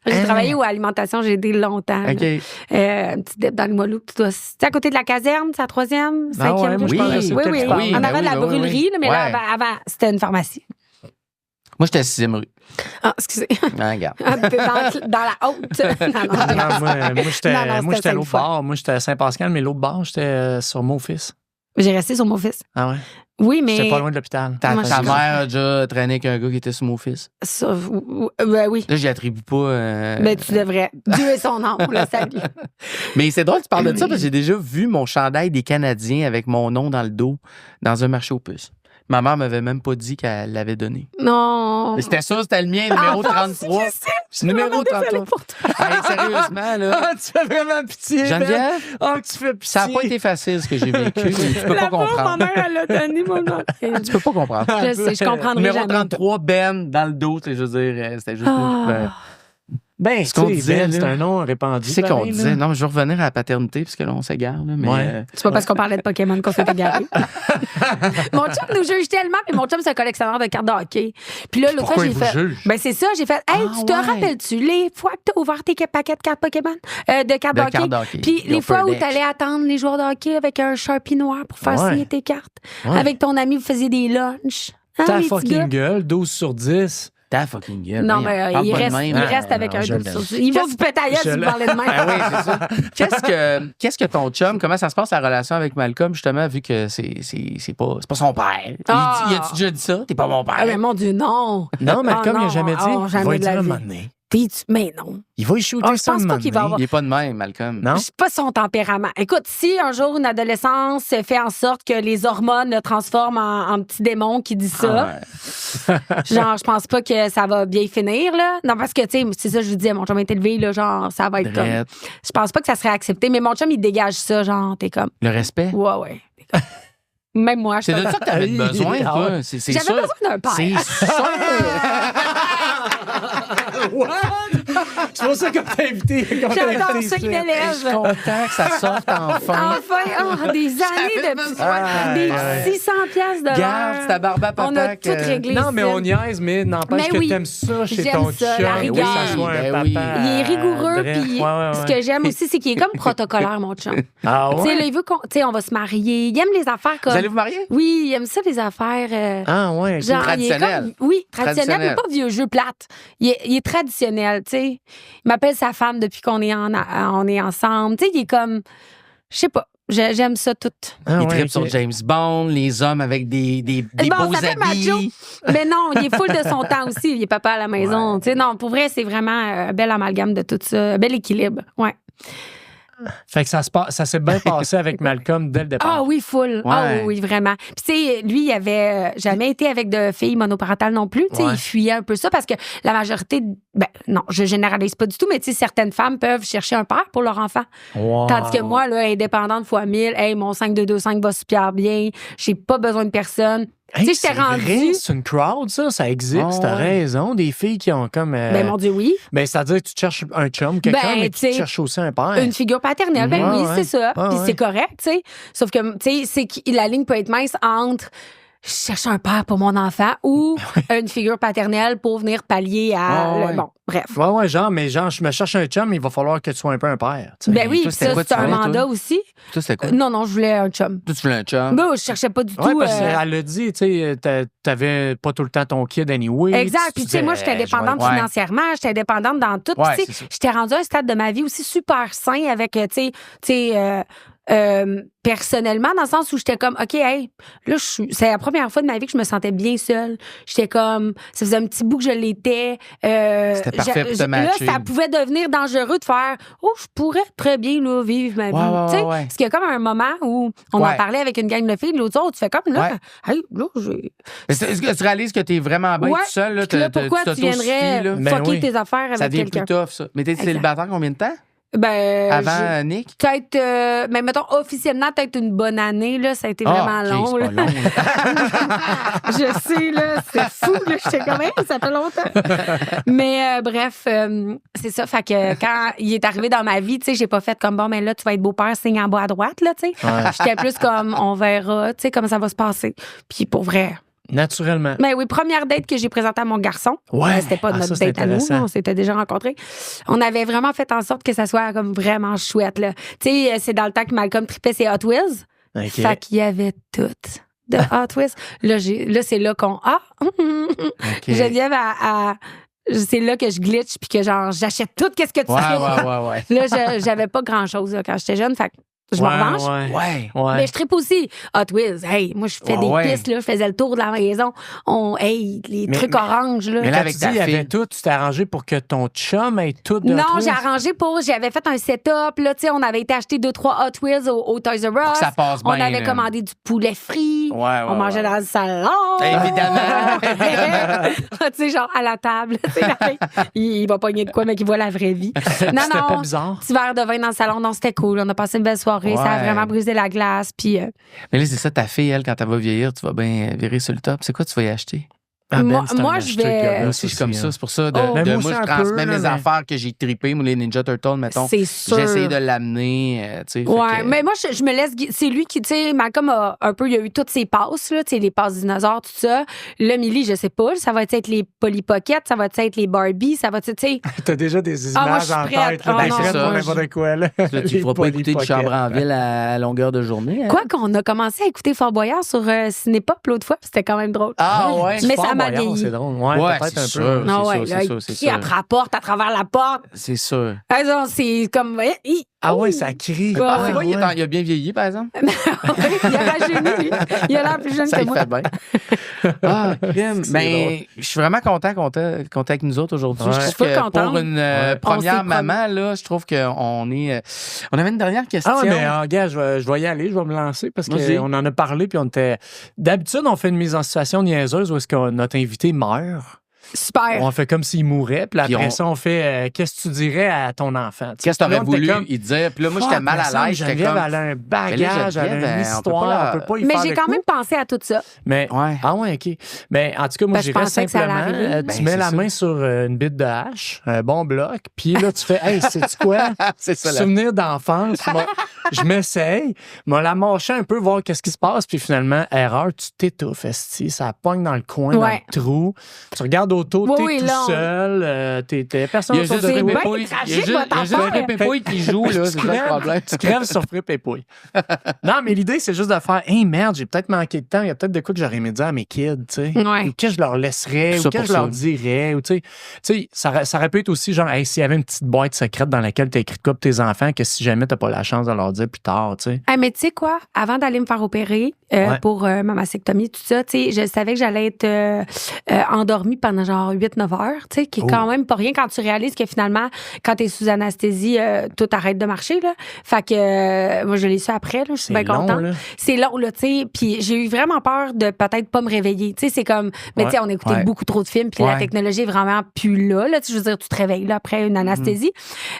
J'ai travaillé à l'alimentation, j'ai aidé longtemps. OK. Un petit dep dans le Molou. C'est à côté de la caserne, c'est la 3e, 5e. Oui. En avant de la brûlerie, mais là, avant, c'était une pharmacie. Moi, j'étais à 6e rue. Ah, excusez. Ah, regarde. Dans la haute. Moi, j'étais à l'autre bord. Moi, j'étais à Saint-Pascal, mais l'autre bord, j'étais sur Mon-Fils. J'ai resté sur mon fils. Ah ouais? Oui, mais... J'étais pas loin de l'hôpital. Ta mère a déjà traîné avec un gars qui était sur mon fils. Ça, ben oui. Là, j'y attribue pas... Ben, tu devrais. Dieu est son nom, le salut. Mais c'est drôle que tu parles de ça, parce que j'ai déjà vu mon chandail des Canadiens avec mon nom dans le dos dans un marché aux puces. Ma mère m'avait même pas dit qu'elle l'avait donné. Non. Mais c'était ça, c'était le mien, numéro 33. Numéro 33. Hey, sérieusement, là. Tu fais vraiment pitié. Geneviève? Tu fais pitié. Ça n'a pas été facile, ce que j'ai vécu. Tu peux pas comprendre. Ma mère, elle a donné mon nom. Tu peux pas comprendre. Je sais, je comprendrai numéro jamais. 33, Ben, dans le dos, je veux dire, c'était juste... Ben, ce qu'on disait, c'est un nom répandu. C'est qu'on disait. Non, mais je vais revenir à la paternité, parce que là, on s'égare. Là, mais c'est pas parce qu'on parlait de Pokémon qu'on s'est égaré. Mon chum nous juge tellement, mais mon chum, c'est un collectionneur de cartes de hockey. Puis là, l'autre fois, j'ai fait. Ben, c'est ça, j'ai fait. Hey, tu te rappelles-tu les fois que t'as ouvert tes paquets de cartes Pokémon? De cartes de hockey. Puis les fois où t'allais attendre les joueurs de hockey avec un Sharpie noir pour faire signer tes cartes. Avec ton ami, vous faisiez des lunchs. Ta fucking gueule, 12 sur 10. Ta fucking gueule. Non, mais il reste avec un 12 sur 10. Il va vous péter à gueule si vous parlez de même. Oui, c'est ça. Qu'est-ce que ton chum, comment ça se passe la relation avec Malcolm, justement, vu que c'est pas son père? Il a-tu déjà dit ça? T'es pas mon père. Ah, mais mon Dieu, non. Non, Malcolm, il a jamais dit. Il va dire un moment donné. Mais non. Il va y shooter ça un moment donné. Il est pas de même, Malcolm. Non? C'est pas son tempérament. Écoute, si un jour une adolescence fait en sorte que les hormones le transforment en petit démon qui dit ça, genre, je pense pas que ça va bien finir, là. Non, parce que, tu sais, c'est ça, je vous disais, mon chum est élevé, là, genre, ça va être comme. Je pense pas que ça serait accepté, mais mon chum, il dégage ça, genre, t'es comme. Le respect? Ouais. Même moi, je c'est de ça que t'avais besoin, toi. J'avais besoin d'un père. C'est sûr. C'est pour ça qu'on t'a invité. J'adore ça qu'il élève. Je suis content que ça sorte enfin. Des années des 600 pièces de l'heure. Garde ta barbe à papa. On a tout réglé. Non, mais on niaise, mais n'empêche que t'aimes ça chez ton chum. La rigueur. Que ça soit un papa. Il est rigoureux, puis ce que j'aime aussi, c'est qu'il est comme protocolaire, mon chum. Ah ouais? Tu sais, là, il veut on va se marier. Il aime les affaires comme... Vous allez vous marier? Oui, il aime ça, les affaires... Ah ouais, genre, traditionnel. Oui, traditionnel, mais pas vieux jeu plate. Il est traditionnel, tu sais. Il m'appelle sa femme depuis qu'on est ensemble. Tu sais, il est comme... Je sais pas. J'aime ça tout. Il tripe sur James Bond, les hommes avec des beaux habits. Mais non, il est full de son temps aussi. Il est papa à la maison. Tu sais, non, pour vrai, c'est vraiment un bel amalgame de tout ça. Un bel équilibre. Ouais. Fait que ça s'est bien passé avec Malcolm dès le départ. Ah oui, full. Ah oui, vraiment. Puis tu sais, lui, il avait jamais été avec de filles monoparentales non plus. Tu sais, il fuyait un peu ça parce que la majorité, non, je généralise pas du tout, mais tu sais, certaines femmes peuvent chercher un père pour leur enfant. Wow. Tandis que moi, là, indépendante fois 1000, hey, mon 5-2-2-5 va super bien, j'ai pas besoin de personne. Hey, tu sais, j'étais rendue. C'est une crowd, ça existe, t'as raison. Des filles qui ont comme. Ben, mon Dieu, oui. Ben, c'est-à-dire que tu cherches un chum, quelqu'un, mais tu cherches aussi un père. Une figure paternelle, oui, c'est ça. Puis c'est correct, tu sais. Sauf que, tu sais, c'est que la ligne peut être mince entre je cherche un père pour mon enfant ou une figure paternelle pour venir pallier à. Bon, bref. Genre, je me cherche un chum, il va falloir que tu sois un peu un père. T'sais. Ben oui, ça, c'est un mandat aussi. Toi, c'était quoi? Non, je voulais un chum. Toi, tu voulais un chum? Ben, je cherchais pas du tout. Parce qu'elle l'a dit, tu sais, t'avais pas tout le temps ton kid anyway. Exact. Puis, tu sais, moi, j'étais indépendante financièrement, j'étais indépendante dans tout. Puis, tu sais, j'étais rendue à un stade de ma vie aussi super sain avec, tu sais, personnellement, dans le sens où j'étais comme, OK, hey, là, c'est la première fois de ma vie que je me sentais bien seule. J'étais comme, ça faisait un petit bout que je l'étais. C'était parfait pour te matcher. Là, ça pouvait devenir dangereux de faire, je pourrais très bien là, vivre ma vie. Tu sais, parce qu'il y a comme un moment où on en parlait avec une gang de filles, l'autre jour, tu fais comme, là, hey, là, j'ai. Est-ce que tu réalises que t'es vraiment bien tout seul? Là, pourquoi tu viendrais fucker tes affaires avec quelqu'un? Ça devient plus tough, ça. Mais t'es célibataire combien de temps? Avant Nick? Peut-être, mais mettons, officiellement, peut-être une bonne année, là. Ça a été vraiment long, c'est pas long. Je sais, là, c'est fou, là. J'étais quand même, ça fait longtemps. Mais bref, c'est ça. Fait que quand il est arrivé dans ma vie, tu sais, j'ai pas fait comme, bon, mais là, tu vas être beau-père, signe en bas à droite, là, tu sais. J'étais plus comme, on verra, tu sais, comment ça va se passer. Puis pour vrai. Naturellement. Ben oui, première date que j'ai présentée à mon garçon. C'était pas notre date à nous, on s'était déjà rencontrés. On avait vraiment fait en sorte que ça soit comme vraiment chouette, là. Tu sais, c'est dans le temps que Malcolm tripait ses Hot Wheels. Okay. Fait qu'il y avait tout de Hot Wheels. Là, c'est là qu'on... Geneviève c'est là que je glitch puis que genre j'achète tout qu'est-ce que tu fais. Là, j'avais pas grand-chose là, quand j'étais jeune, fait je me revanche. Mais je trippe aussi. Hot Wheels, hey, moi, je fais des pistes, là, je faisais le tour de la maison. Les trucs oranges, là. Mais là, avec ta fille, il y avait tout, tu t'es arrangé pour que ton chum ait tout de Non, j'ai arrangé j'avais fait un setup, là, tu sais, on avait été acheter 2-3 Hot Wheels au Toys R Us. Pour que ça passe bien. On avait commandé du poulet frit. On mangeait dans le salon. Évidemment. Tu sais, genre à la table. Il va pogner de quoi, mais qu'il voit la vraie vie. Non, pas bizarre. Petit verre de vin dans le salon, non, c'était cool. On a passé une belle soirée. Ça a vraiment brisé la glace. Puis, mais là, c'est ça, ta fille, elle, quand elle va vieillir, tu vas bien virer sur le top. C'est quoi tu vas y acheter? Moi, je vais. Moi aussi, je suis comme ça. C'est pour ça. Moi, je transmets mes affaires que j'ai trippées. Moi, les Ninja Turtles, mettons. C'est sûr. J'ai essayé de l'amener. Mais moi, je me laisse. C'est lui qui, tu sais, Malcolm a un peu. Il a eu toutes ses passes, là, tu sais, les passes dinosaures, tout ça. Là, Millie, je sais pas. Ça va être les Polly Pocket, ça va être les Barbie, ça va, tu sais. T'as déjà des images en tête. C'est ça. N'importe quoi, là. Tu feras pas écouter du Chambre en ville à longueur de journée. Quoi qu'on a commencé à écouter Fort Boyard sur Cinépop l'autre fois, c'était quand même drôle. Ah ouais. Mais ça m'a vieilli. C'est drôle. Peut-être un sûr, peu. C'est sûr. Qui après la porte, à travers la porte. C'est sûr. C'est comme... Ça crie. Il a bien vieilli, par exemple. Il a rajeuni, lui. Il a l'air plus jeune que moi. Ça fait bien. Ben, je suis vraiment content qu'on t'ait avec nous autres aujourd'hui. Je trouve que pour une première maman, là, je trouve qu'on est... On avait une dernière question. Gars, je vais y aller, je vais me lancer parce qu'on en a parlé puis on était... D'habitude, on fait une mise en situation niaiseuse où est-ce que notre invité meurt. Super. On fait comme s'il mourait, puis après ça, on fait qu'est-ce que tu dirais à ton enfant? Qu'est-ce que tu aurais voulu? Il disait, puis là, moi, j'étais mal à l'aise. Geneviève, elle a un bagage, elle a une histoire, on peut pas y faire. Mais j'ai quand même pensé à tout ça. Mais, OK. Mais en tout cas, moi, j'irais simplement, tu mets la main sur une bite de hache, un bon bloc, puis là, tu fais, hey, sais-tu quoi? C'est ça, souvenir d'enfance. Je m'essaye, me la mâcher un peu, voir qu'est-ce qui se passe, puis finalement, erreur, tu t'étouffes, ça pogne dans le coin, dans le trou. Tu regardes autour, t'es tout seul, t'es personne autour de Fripépouille. Il y a juste Fripépouille qui joue, là, c'est ça le problème. Tu crèves sur Fripépouille. Non, mais l'idée, c'est juste de faire, hey, merde, j'ai peut-être manqué de temps, il y a peut-être de quoi que j'aurais aimé dire à mes kids, tu sais. Ou que je leur laisserais, ou que je leur dirais, ou tu sais, ça aurait pu être aussi genre, hey, s'il y avait une petite boîte secrète dans laquelle t'as écrit de quoi pour tes enfants, que si jamais t'as pas la chance de leur leur dire plus tard, tu sais. Mais tu sais quoi? Avant d'aller me faire opérer pour ma mastectomie, tout ça, tu sais, je savais que j'allais être endormie pendant genre 8-9 heures, tu sais, qui est quand même pas rien quand tu réalises que finalement, quand t'es sous anesthésie, tout arrête de marcher, là. Fait que moi, je l'ai su après, là, je suis bien contente. C'est long, là, tu sais. Puis j'ai eu vraiment peur de peut-être pas me réveiller. Tu sais, c'est comme, mais tu sais, on écoutait beaucoup trop de films, puis la technologie est vraiment plus là. Je veux dire, tu te réveilles là après une anesthésie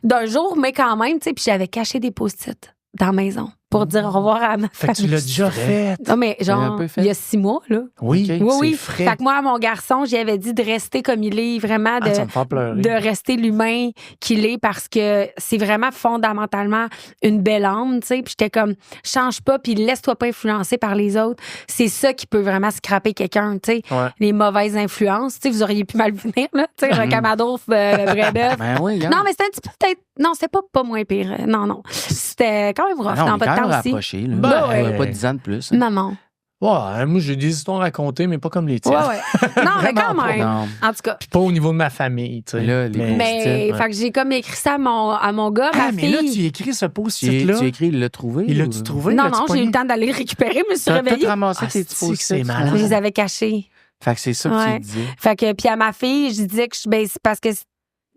d'un jour, mais quand même, tu sais, puis j'avais caché des post-it dans la maison pour dire au revoir à ma famille. Fait que tu l'as déjà fait. Non, mais genre, il y a 6 mois, là. Oui, oui. Frais. Fait que moi, à mon garçon, j'y avais dit de rester comme il est, vraiment ça me fait pleurer. de rester l'humain qu'il est, parce que c'est vraiment fondamentalement une belle âme, tu sais. Puis j'étais comme, change pas, puis laisse-toi pas influencer par les autres. C'est ça qui peut vraiment scraper quelqu'un, tu sais. Les mauvaises influences, tu sais, vous auriez pu mal venir, là. Tu sais, Rocamadour, Brébeuf. Non, mais c'était un petit peu peut-être. Non, c'était pas moins pire. Non. C'était quand même rough dans votre temps aussi. Rapproché, là. Pas 10 ans de plus. Hein. Non. Ouais, moi, j'ai des histoires racontées, mais pas comme les tiennes. Ouais. Non, mais quand même. En tout cas. Puis pas au niveau de ma famille, tu sais. Là, mais fait que j'ai comme écrit ça à mon gars, ma fille. Mais là, tu écris ce post-it-là. Tu écris, il l'a trouvé. Il l'a-tu trouvé? Non, j'ai eu le temps d'aller le récupérer, mais je me suis réveillée. Tu as ramassé tes petits post-it. C'est malade. Je les avais cachés. Fait que c'est ça que tu disais. Fait que, puis à ma fille, je disais que c'est parce que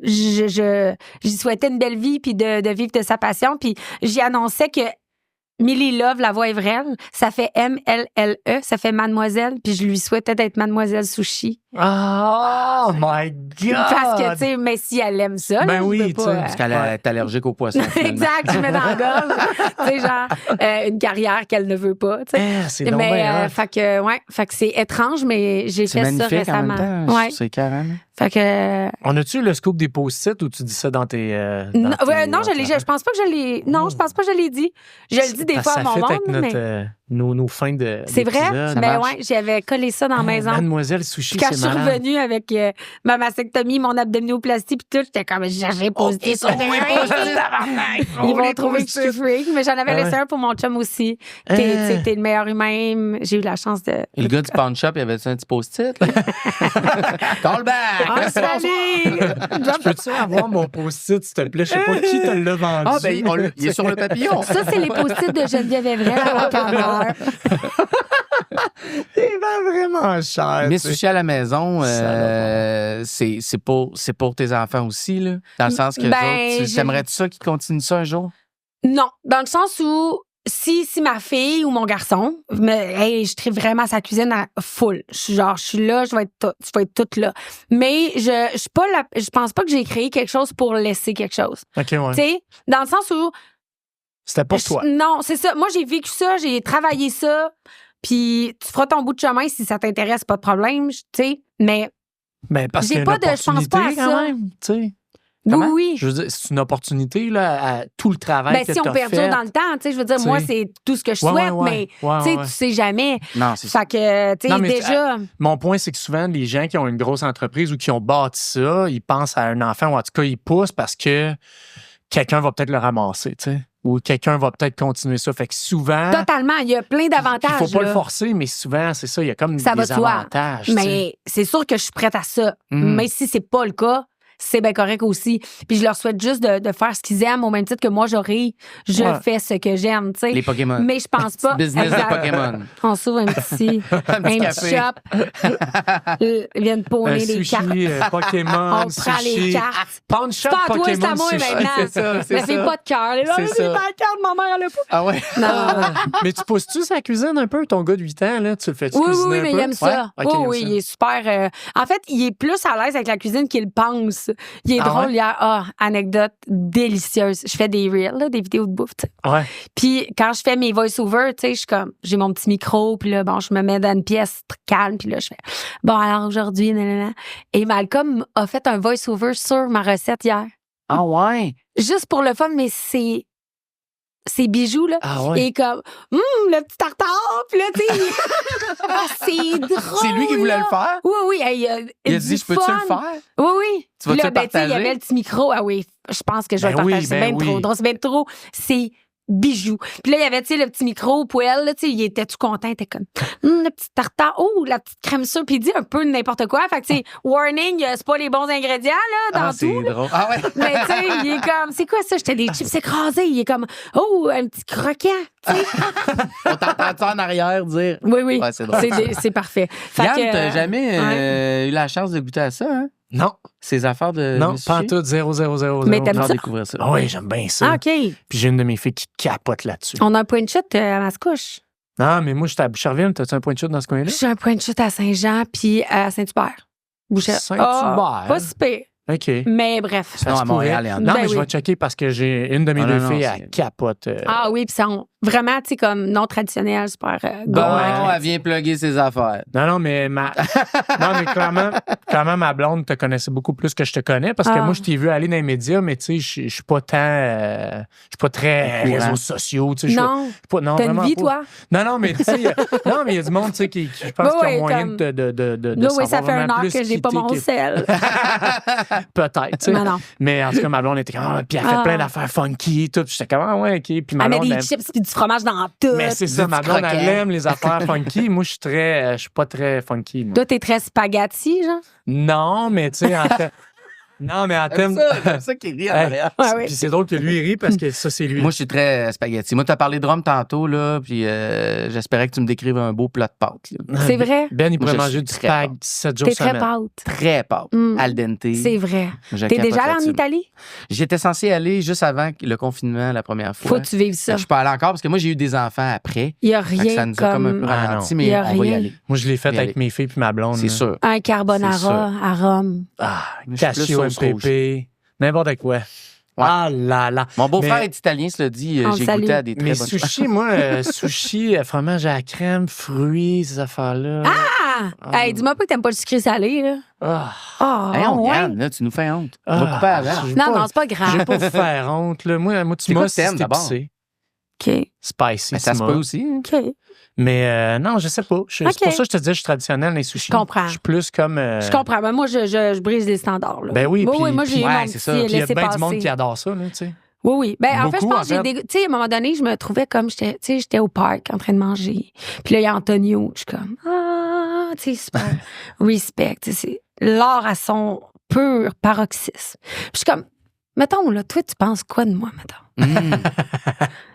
j'y souhaitais une belle vie puis de vivre de sa passion, puis j'y annonçais que Millie Love, la voix Evrel, ça fait M-L-L-E, ça fait Mademoiselle, puis je lui souhaitais d'être Mademoiselle Sushi. Oh my God! Parce que, tu sais, mais si elle aime ça, ben là, oui, tu sais. Parce qu'elle est allergique aux poissons. Exact, je mets dans la gorge. Tu sais, genre, une carrière qu'elle ne veut pas, tu sais. C'est donc bien, fait que c'est étrange, mais j'ai fait ça récemment. En même temps. C'est carrément. Fait que. On a-tu le scoop des post-it ou tu dis ça dans tes. Non, je pense pas que je l'ai. Non, je pense pas que je l'ai dit. Je le dis des fois à mon monde. Avec mais... nos fins de. C'est vrai? Ben ouais, j'avais collé ça dans la maison. Mademoiselle Sushi, quand je suis revenue avec ma mastectomie, mon abdominoplastie, puis tout, j'étais comme, j'ai posté ça. Ils vont trouver que je suis freak, mais j'en avais laissé un pour mon chum aussi. T'es le meilleur humain. J'ai eu la chance de. Et le gars du pawn shop, il avait un petit post-it? Call back! Salut! Peux-tu avoir mon post-it, s'il te plaît? Je sais pas qui te l'a vendu. Ah, ben, il est sur le papillon. Ça, c'est les post-it de Geneviève Evrel à Rocamadour. Il va vraiment cher. Mais sushi à la maison, c'est pour tes enfants aussi, là? Dans le sens que t'aimerais-tu ça qu'ils continuent ça un jour? Non, dans le sens où si ma fille ou mon garçon, je tripe vraiment sa cuisine à full. Je suis là, je vais être toute là. Mais je pense pas que j'ai créé quelque chose pour laisser quelque chose. OK, ouais. Tu sais, dans le sens où c'était pour toi. Non, c'est ça. Moi, j'ai vécu ça, j'ai travaillé ça. Puis tu feras ton bout de chemin si ça t'intéresse, pas de problème, tu sais. Mais parce j'ai pas de, je pense pas à ça. Même, tu sais. Oui. Je veux dire, c'est une opportunité, là, à tout le travail que si on perdure dans le temps, tu sais, je veux dire, moi, c'est tout ce que je souhaite, mais tu sais jamais. Non, c'est ça. Fait que, tu sais, déjà. Mon point, c'est que souvent, les gens qui ont une grosse entreprise ou qui ont bâti ça, ils pensent à un enfant, ou en tout cas, ils poussent parce que quelqu'un va peut-être le ramasser, tu sais. Ou quelqu'un va peut-être continuer ça. Fait que souvent. Totalement. Il y a plein d'avantages. Il faut pas le forcer, mais souvent, c'est ça. Il y a comme des avantages. Mais c'est sûr que je suis prête à ça. Mais si c'est pas le cas, c'est bien correct aussi. Puis je leur souhaite juste de faire ce qu'ils aiment au même titre que moi, je fais ce que j'aime, tu sais. Les Pokémon. Mais je pense pas. Business de Pokémon. On s'ouvre un petit shop. Ils viennent pôner les cartes. Pokémon, on prend les cartes. Pawn shop, Pokémon, c'est à moi maintenant. Ça fait pas de cœur. Là, c'est pas de cœur de ma mère, elle a pas. Ah ouais? Non. Mais tu pousses-tu sa cuisine un peu, ton gars de 8 ans, là? Tu le fais-tu cuisiner un peu? Oui, mais il aime ça. Okay, il est super. En fait, il est plus à l'aise avec la cuisine qu'il pense. Il est drôle, ouais? hier. Anecdote délicieuse. Je fais des reels, là, des vidéos de bouffe, tu sais. Ouais. Puis quand je fais mes voice-overs, tu sais, je suis comme, j'ai mon petit micro, puis là, je me mets dans une pièce calme, puis là, je fais, alors aujourd'hui, nanana. Et Malcolm a fait un voice-over sur ma recette hier. Ah ouais? Juste pour le fun, mais c'est bijoux, là. Ah ouais. Et comme, le petit tartare, puis là, tu sais, c'est drôle. C'est lui qui voulait le faire? Oui. Il a dit, je peux-tu le faire? Oui. Tu vas-tu le il y partager? avait le petit micro. Ah oui, je pense que je vais le partager. C'est bien trop drôle. C'est bien trop. C'est bijou. Puis là, il y avait, tu sais, le petit micro poêle, là, tu sais, il était tout content, il était comme, le petit tartare, la petite crème sûre, puis il dit un peu n'importe quoi. Fait que, tu sais, warning, c'est pas les bons ingrédients, là, dans tout. C'est drôle. Ah ouais. Mais, tu sais, il est comme, c'est quoi ça? J'étais des chips écrasés. Il est comme, un petit croquant, tu sais. On t'entend ça en arrière dire. Oui. Ouais, c'est drôle. C'est parfait. Fait Yann, que, t'as jamais eu la chance de goûter à ça, hein? Non. Ces affaires de. Non, pas en tout, 0. Mais t'aimes Genre ça? découvrir ça. Ah oui, j'aime bien ça. Ah, OK. Puis j'ai une de mes filles qui capote là-dessus. On a un point de chute à Mascouche. Non, mais moi, j'étais à Boucherville. T'as-tu un point de chute dans ce coin-là? J'ai un point de chute à Saint-Jean puis à Saint-Hubert. Saint-Hubert. Ah, pas si pire. OK. Mais bref. Non, à Montréal, il y en a. Non, Ben mais je oui. vais checker parce que j'ai une de mes Ah, deux non, filles, non, elle capote. Ah oui, puis ça, vraiment, tu sais, comme non traditionnel, super Bon, elle vient plugger ses affaires. Non, mais clairement, ma blonde te connaissait beaucoup plus que je te connais parce que moi, je t'ai vu aller dans les médias, mais tu sais, je suis pas tant. Je suis pas très réseaux sociaux. Tu sais, Non. Non, T'as une vraiment vie, pas. toi? Non, mais tu sais, non, mais il y a du monde, tu sais, qui je pense qu'il y a moyen comme... de Là, oui, savoir ça fait un vraiment an plus que j'ai pas qui mon t'es, sel. Peut-être, tu sais. Non. Mais en tout cas, ma blonde était comme, puis elle fait plein d'affaires funky, tout. Puis j'étais comme, ah ouais, OK. Puis ma Elle met blonde, des chips puis du fromage dans tout. mais c'est ça, ma blonde, elle aime les affaires funky. Moi, je suis pas très funky. Moi. Toi, t'es très spaghetti, genre? Non, mais tu sais, en fait. Non, mais en termes. C'est ça qui rit en arrière. Ouais. Puis c'est drôle que lui, il rit parce que ça, c'est lui. Moi, je suis très spaghetti. Moi, t'as parlé de rhum tantôt, là, puis j'espérais que tu me décrives un beau plat de pâtes. Là. C'est vrai? Ben, il pourrait Moi, je manger suis du très spag pâte. 7 jours T'es très semaine. pâte. Très pâte. Mm. Al dente. C'est vrai. Je T'es capote déjà allé en là-dessus. Italie? J'étais censé aller juste avant le confinement la première fois. Faut que tu vives ça. Je suis pas allé encore parce que moi, j'ai eu des enfants après. Il y a Fait que rien ça nous a comme un peu comme ralenti, non. mais Y a on va y rien. aller. Moi, je l'ai fait Y avec aller. mes filles puis ma blonde. C'est là. sûr. un C'est carbonara sûr. à Rome. Ah, Je suis plus cashew sauce rouge. MPP, n'importe quoi. Ah là là. Mon beau-frère Mais- est italien, cela dit. On J'ai le salue. goûté à des très Mais bonnes sushi, moi, sushi, fromage à la crème, fruits, ces affaires-là. Hey, dis-moi pas que t'aimes pas le sucré salé, là. Ah. Ah, Hey, on ouais. Yann, là, tu nous fais honte. On va couper avant. j'ai Non, pas- non, c'est pas Je grave. vais pas vous faire honte. Là. Moi tu C'est quoi m'as que t'aimes, d'abord? épicé. OK. Spicy, Mais ça tu se m'as. peut aussi. hein. OK. Mais non, je sais pas. C'est Ok. pour ça que je te dis, je suis traditionnel, les sushis. Je comprends. Je suis plus comme. Je comprends. Mais moi, je brise les standards, là. Ben oui, Oui, puis- moi, j'ai puis- eu ouais, mon c'est petit ça. Puis il y a laisser bien du monde passer. qui adore ça, là, tu sais. Oui, oui. Ben, en fait, je Beaucoup, pense que en fait. tu sais, à un moment donné, je me trouvais comme, j'étais au parc en train de manger. Puis là, il y a Antonio. Je suis comme, tu sais, super. Respect. Tu sais, c'est l'art à son pur paroxysme. Puis je suis comme, mettons, là, toi, tu penses quoi de moi, mettons?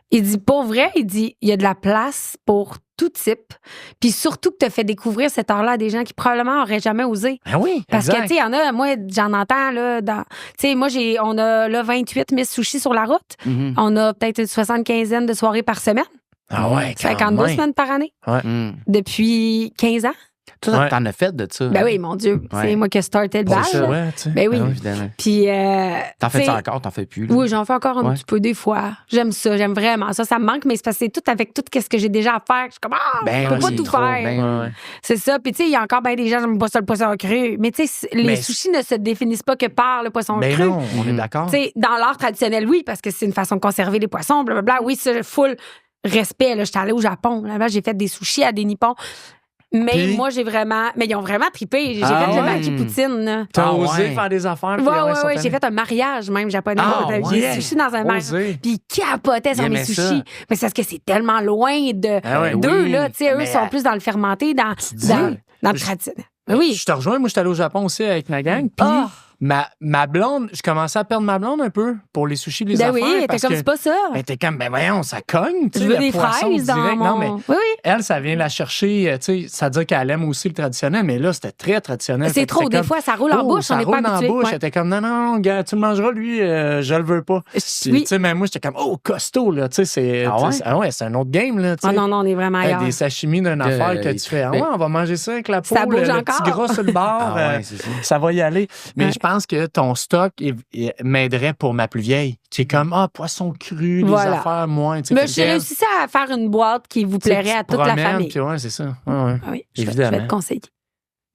Il dit, pour vrai, il dit, il y a de la place pour tout type. Puis surtout que tu as fait découvrir cet art-là à des gens qui probablement n'auraient jamais osé. Ah oui, Parce exact. que, tu sais, il y en a, moi, j'en entends, là, tu sais, moi, on a, là, 28 Miss Sushi sur la route. Mhm. On a peut-être une 75aine de soirées par semaine. Ah ouais, quand 52 même. semaines par année. Mm. Depuis 15 ans. Toi, Ouais. t'en as fait de ça. Ben oui, mon Dieu. Ouais. C'est moi qui ai starté le C'est bal. ça. là. Ouais, tu sais. Ben oui. Ah oui, évidemment. Puis, T'en fais tu sais, ça encore, t'en fais plus. là. oui, j'en fais encore un Ouais. petit peu des fois. J'aime ça, j'aime vraiment ça. Ça me manque, mais c'est parce que c'est tout avec tout ce que j'ai déjà à faire. Je suis comme, Ben je peux oui, pas c'est tout trop, faire. ben- Ouais, ouais. C'est ça. Puis, tu sais, il y a encore bien des gens qui n'aiment pas ça, le poisson cru. Mais, tu sais, les Mais- sushis ne se définissent pas que par le poisson Ben cru. non, on est Mhm. d'accord. Tu sais, dans l'art traditionnel, oui, parce que c'est une façon de conserver les poissons, blablabla. Oui, ça, full respect. Là, j'étais allée au Japon. Là-bas, j'ai fait des sushis à des Nippons. Mais Puis? moi, mais ils ont vraiment trippé. J'ai Ah fait le ouais? maki poutine. Là. T'as Ah osé ouais. faire des affaires. puis Ouais, ouais, ouais, ils sont ouais. J'ai allés. fait un mariage même japonais. Ah, J'ai ouais. sushi dans un mariage. Osé. Puis ils capotaient sur Ils mes aimaient sushis. ça. Mais c'est parce que c'est tellement loin de Ah ouais. d'eux, Oui. là. Tu sais, eux Mais, sont plus dans le fermenté, dans dis- le traditionnel. Mais oui. Je te rejoins. Moi, j'étais allé au Japon aussi avec ma gang. Puis Ah. ma blonde, je commençais à perdre ma blonde un peu pour les sushis, les Ben affaires. oui, t'es parce comme que c'est pas ça. elle était comme, ben voyons, ça cogne. tu Je sais, veux le des poisson fraises dans direct. mon... Non, mais Oui, oui. elle, ça vient la chercher, tu sais, ça veut dire qu'elle aime aussi le traditionnel, mais là, c'était très traditionnel. Fait C'est que trop. c'était Des comme, fois, ça roule en oh, bouche. ça On n'est pas roule dans la habitué. bouche. Ouais. Elle était comme, non, gars, tu le mangeras, lui, je le veux pas. Puis, Oui. tu sais, même moi, j'étais comme, oh, costaud, là, tu sais, c'est Ah ouais? c'est un autre game, là, tu sais. Ah non, non, on est vraiment Hey, ailleurs. des sashimi d'une affaire que il- tu fais, ah mais- ouais, on va manger ça avec la peau, Ça bouge le encore. petit gras sur le bord, Ah ouais, c'est ça. ça va y aller. Mais Ouais. je pense que ton stock m'aiderait pour ma plus vieille, qui est comme, poisson cru, Voilà. des affaires moins, tu sais. Mais fait j'ai qu'elle, réussi à faire une boîte qui vous tu sais, plairait tu à te toute la promènes, famille. puis ouais, c'est ça. Ouais, ouais. Ah oui, je vais Évidemment. te conseiller.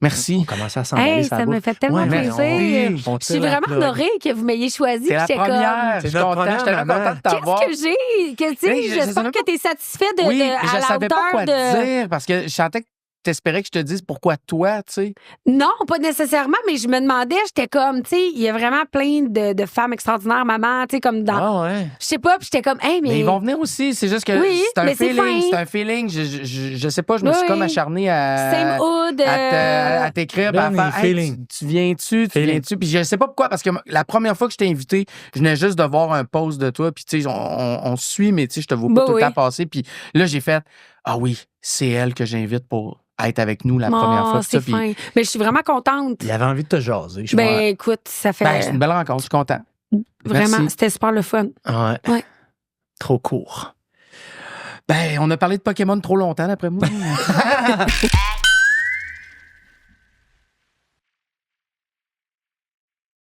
Merci. On commence à s'emballer Hey, sa ça me bouffe. fait tellement Ouais, mais plaisir. oui, on Je suis tire la vraiment plug. honorée que vous m'ayez choisi. C'est la puis j'étais première. C'est Je suis notre content. première, J'étais vraiment maman. content de t'avoir. Qu'est-ce que j'ai? Que, tu sais, Oui, je sais j'espère même que tu es satisfait Oui, mais à je la savais pas hauteur quoi de... te dire parce que je sentais que t'espérais que je te dise pourquoi toi, tu sais? Non, pas nécessairement, mais je me demandais, j'étais comme, tu sais, il y a vraiment plein de femmes extraordinaires, maman, tu sais, comme dans... Ah ouais. Je sais pas, puis j'étais comme, hey, mais... Mais ils vont venir aussi, c'est juste que Oui, c'est un mais c'est feeling, fin. c'est un feeling. Je sais pas, je me suis Oui. comme acharné Same hood. à t'écrire, Ben, à faire, les hey, feelings. tu viens-tu, Feeling. puis je sais pas pourquoi, parce que la première fois que je t'ai invité, je venais juste de voir un post de toi, puis tu sais, on se suit, mais tu sais, je te vois pas Bah tout le oui. temps passer, puis là, j'ai fait, ah oui, c'est elle que j'invite pour être avec nous la première fois. C'est puis- fin. Mais je suis vraiment contente. Il avait envie de te jaser. Je Ben, écoute, ça fait... Ben, c'est une belle rencontre, je suis content. Vraiment, Merci. c'était super le fun. Ouais. Ouais. Trop court. Ben, on a parlé de Pokémon trop longtemps, d'après moi.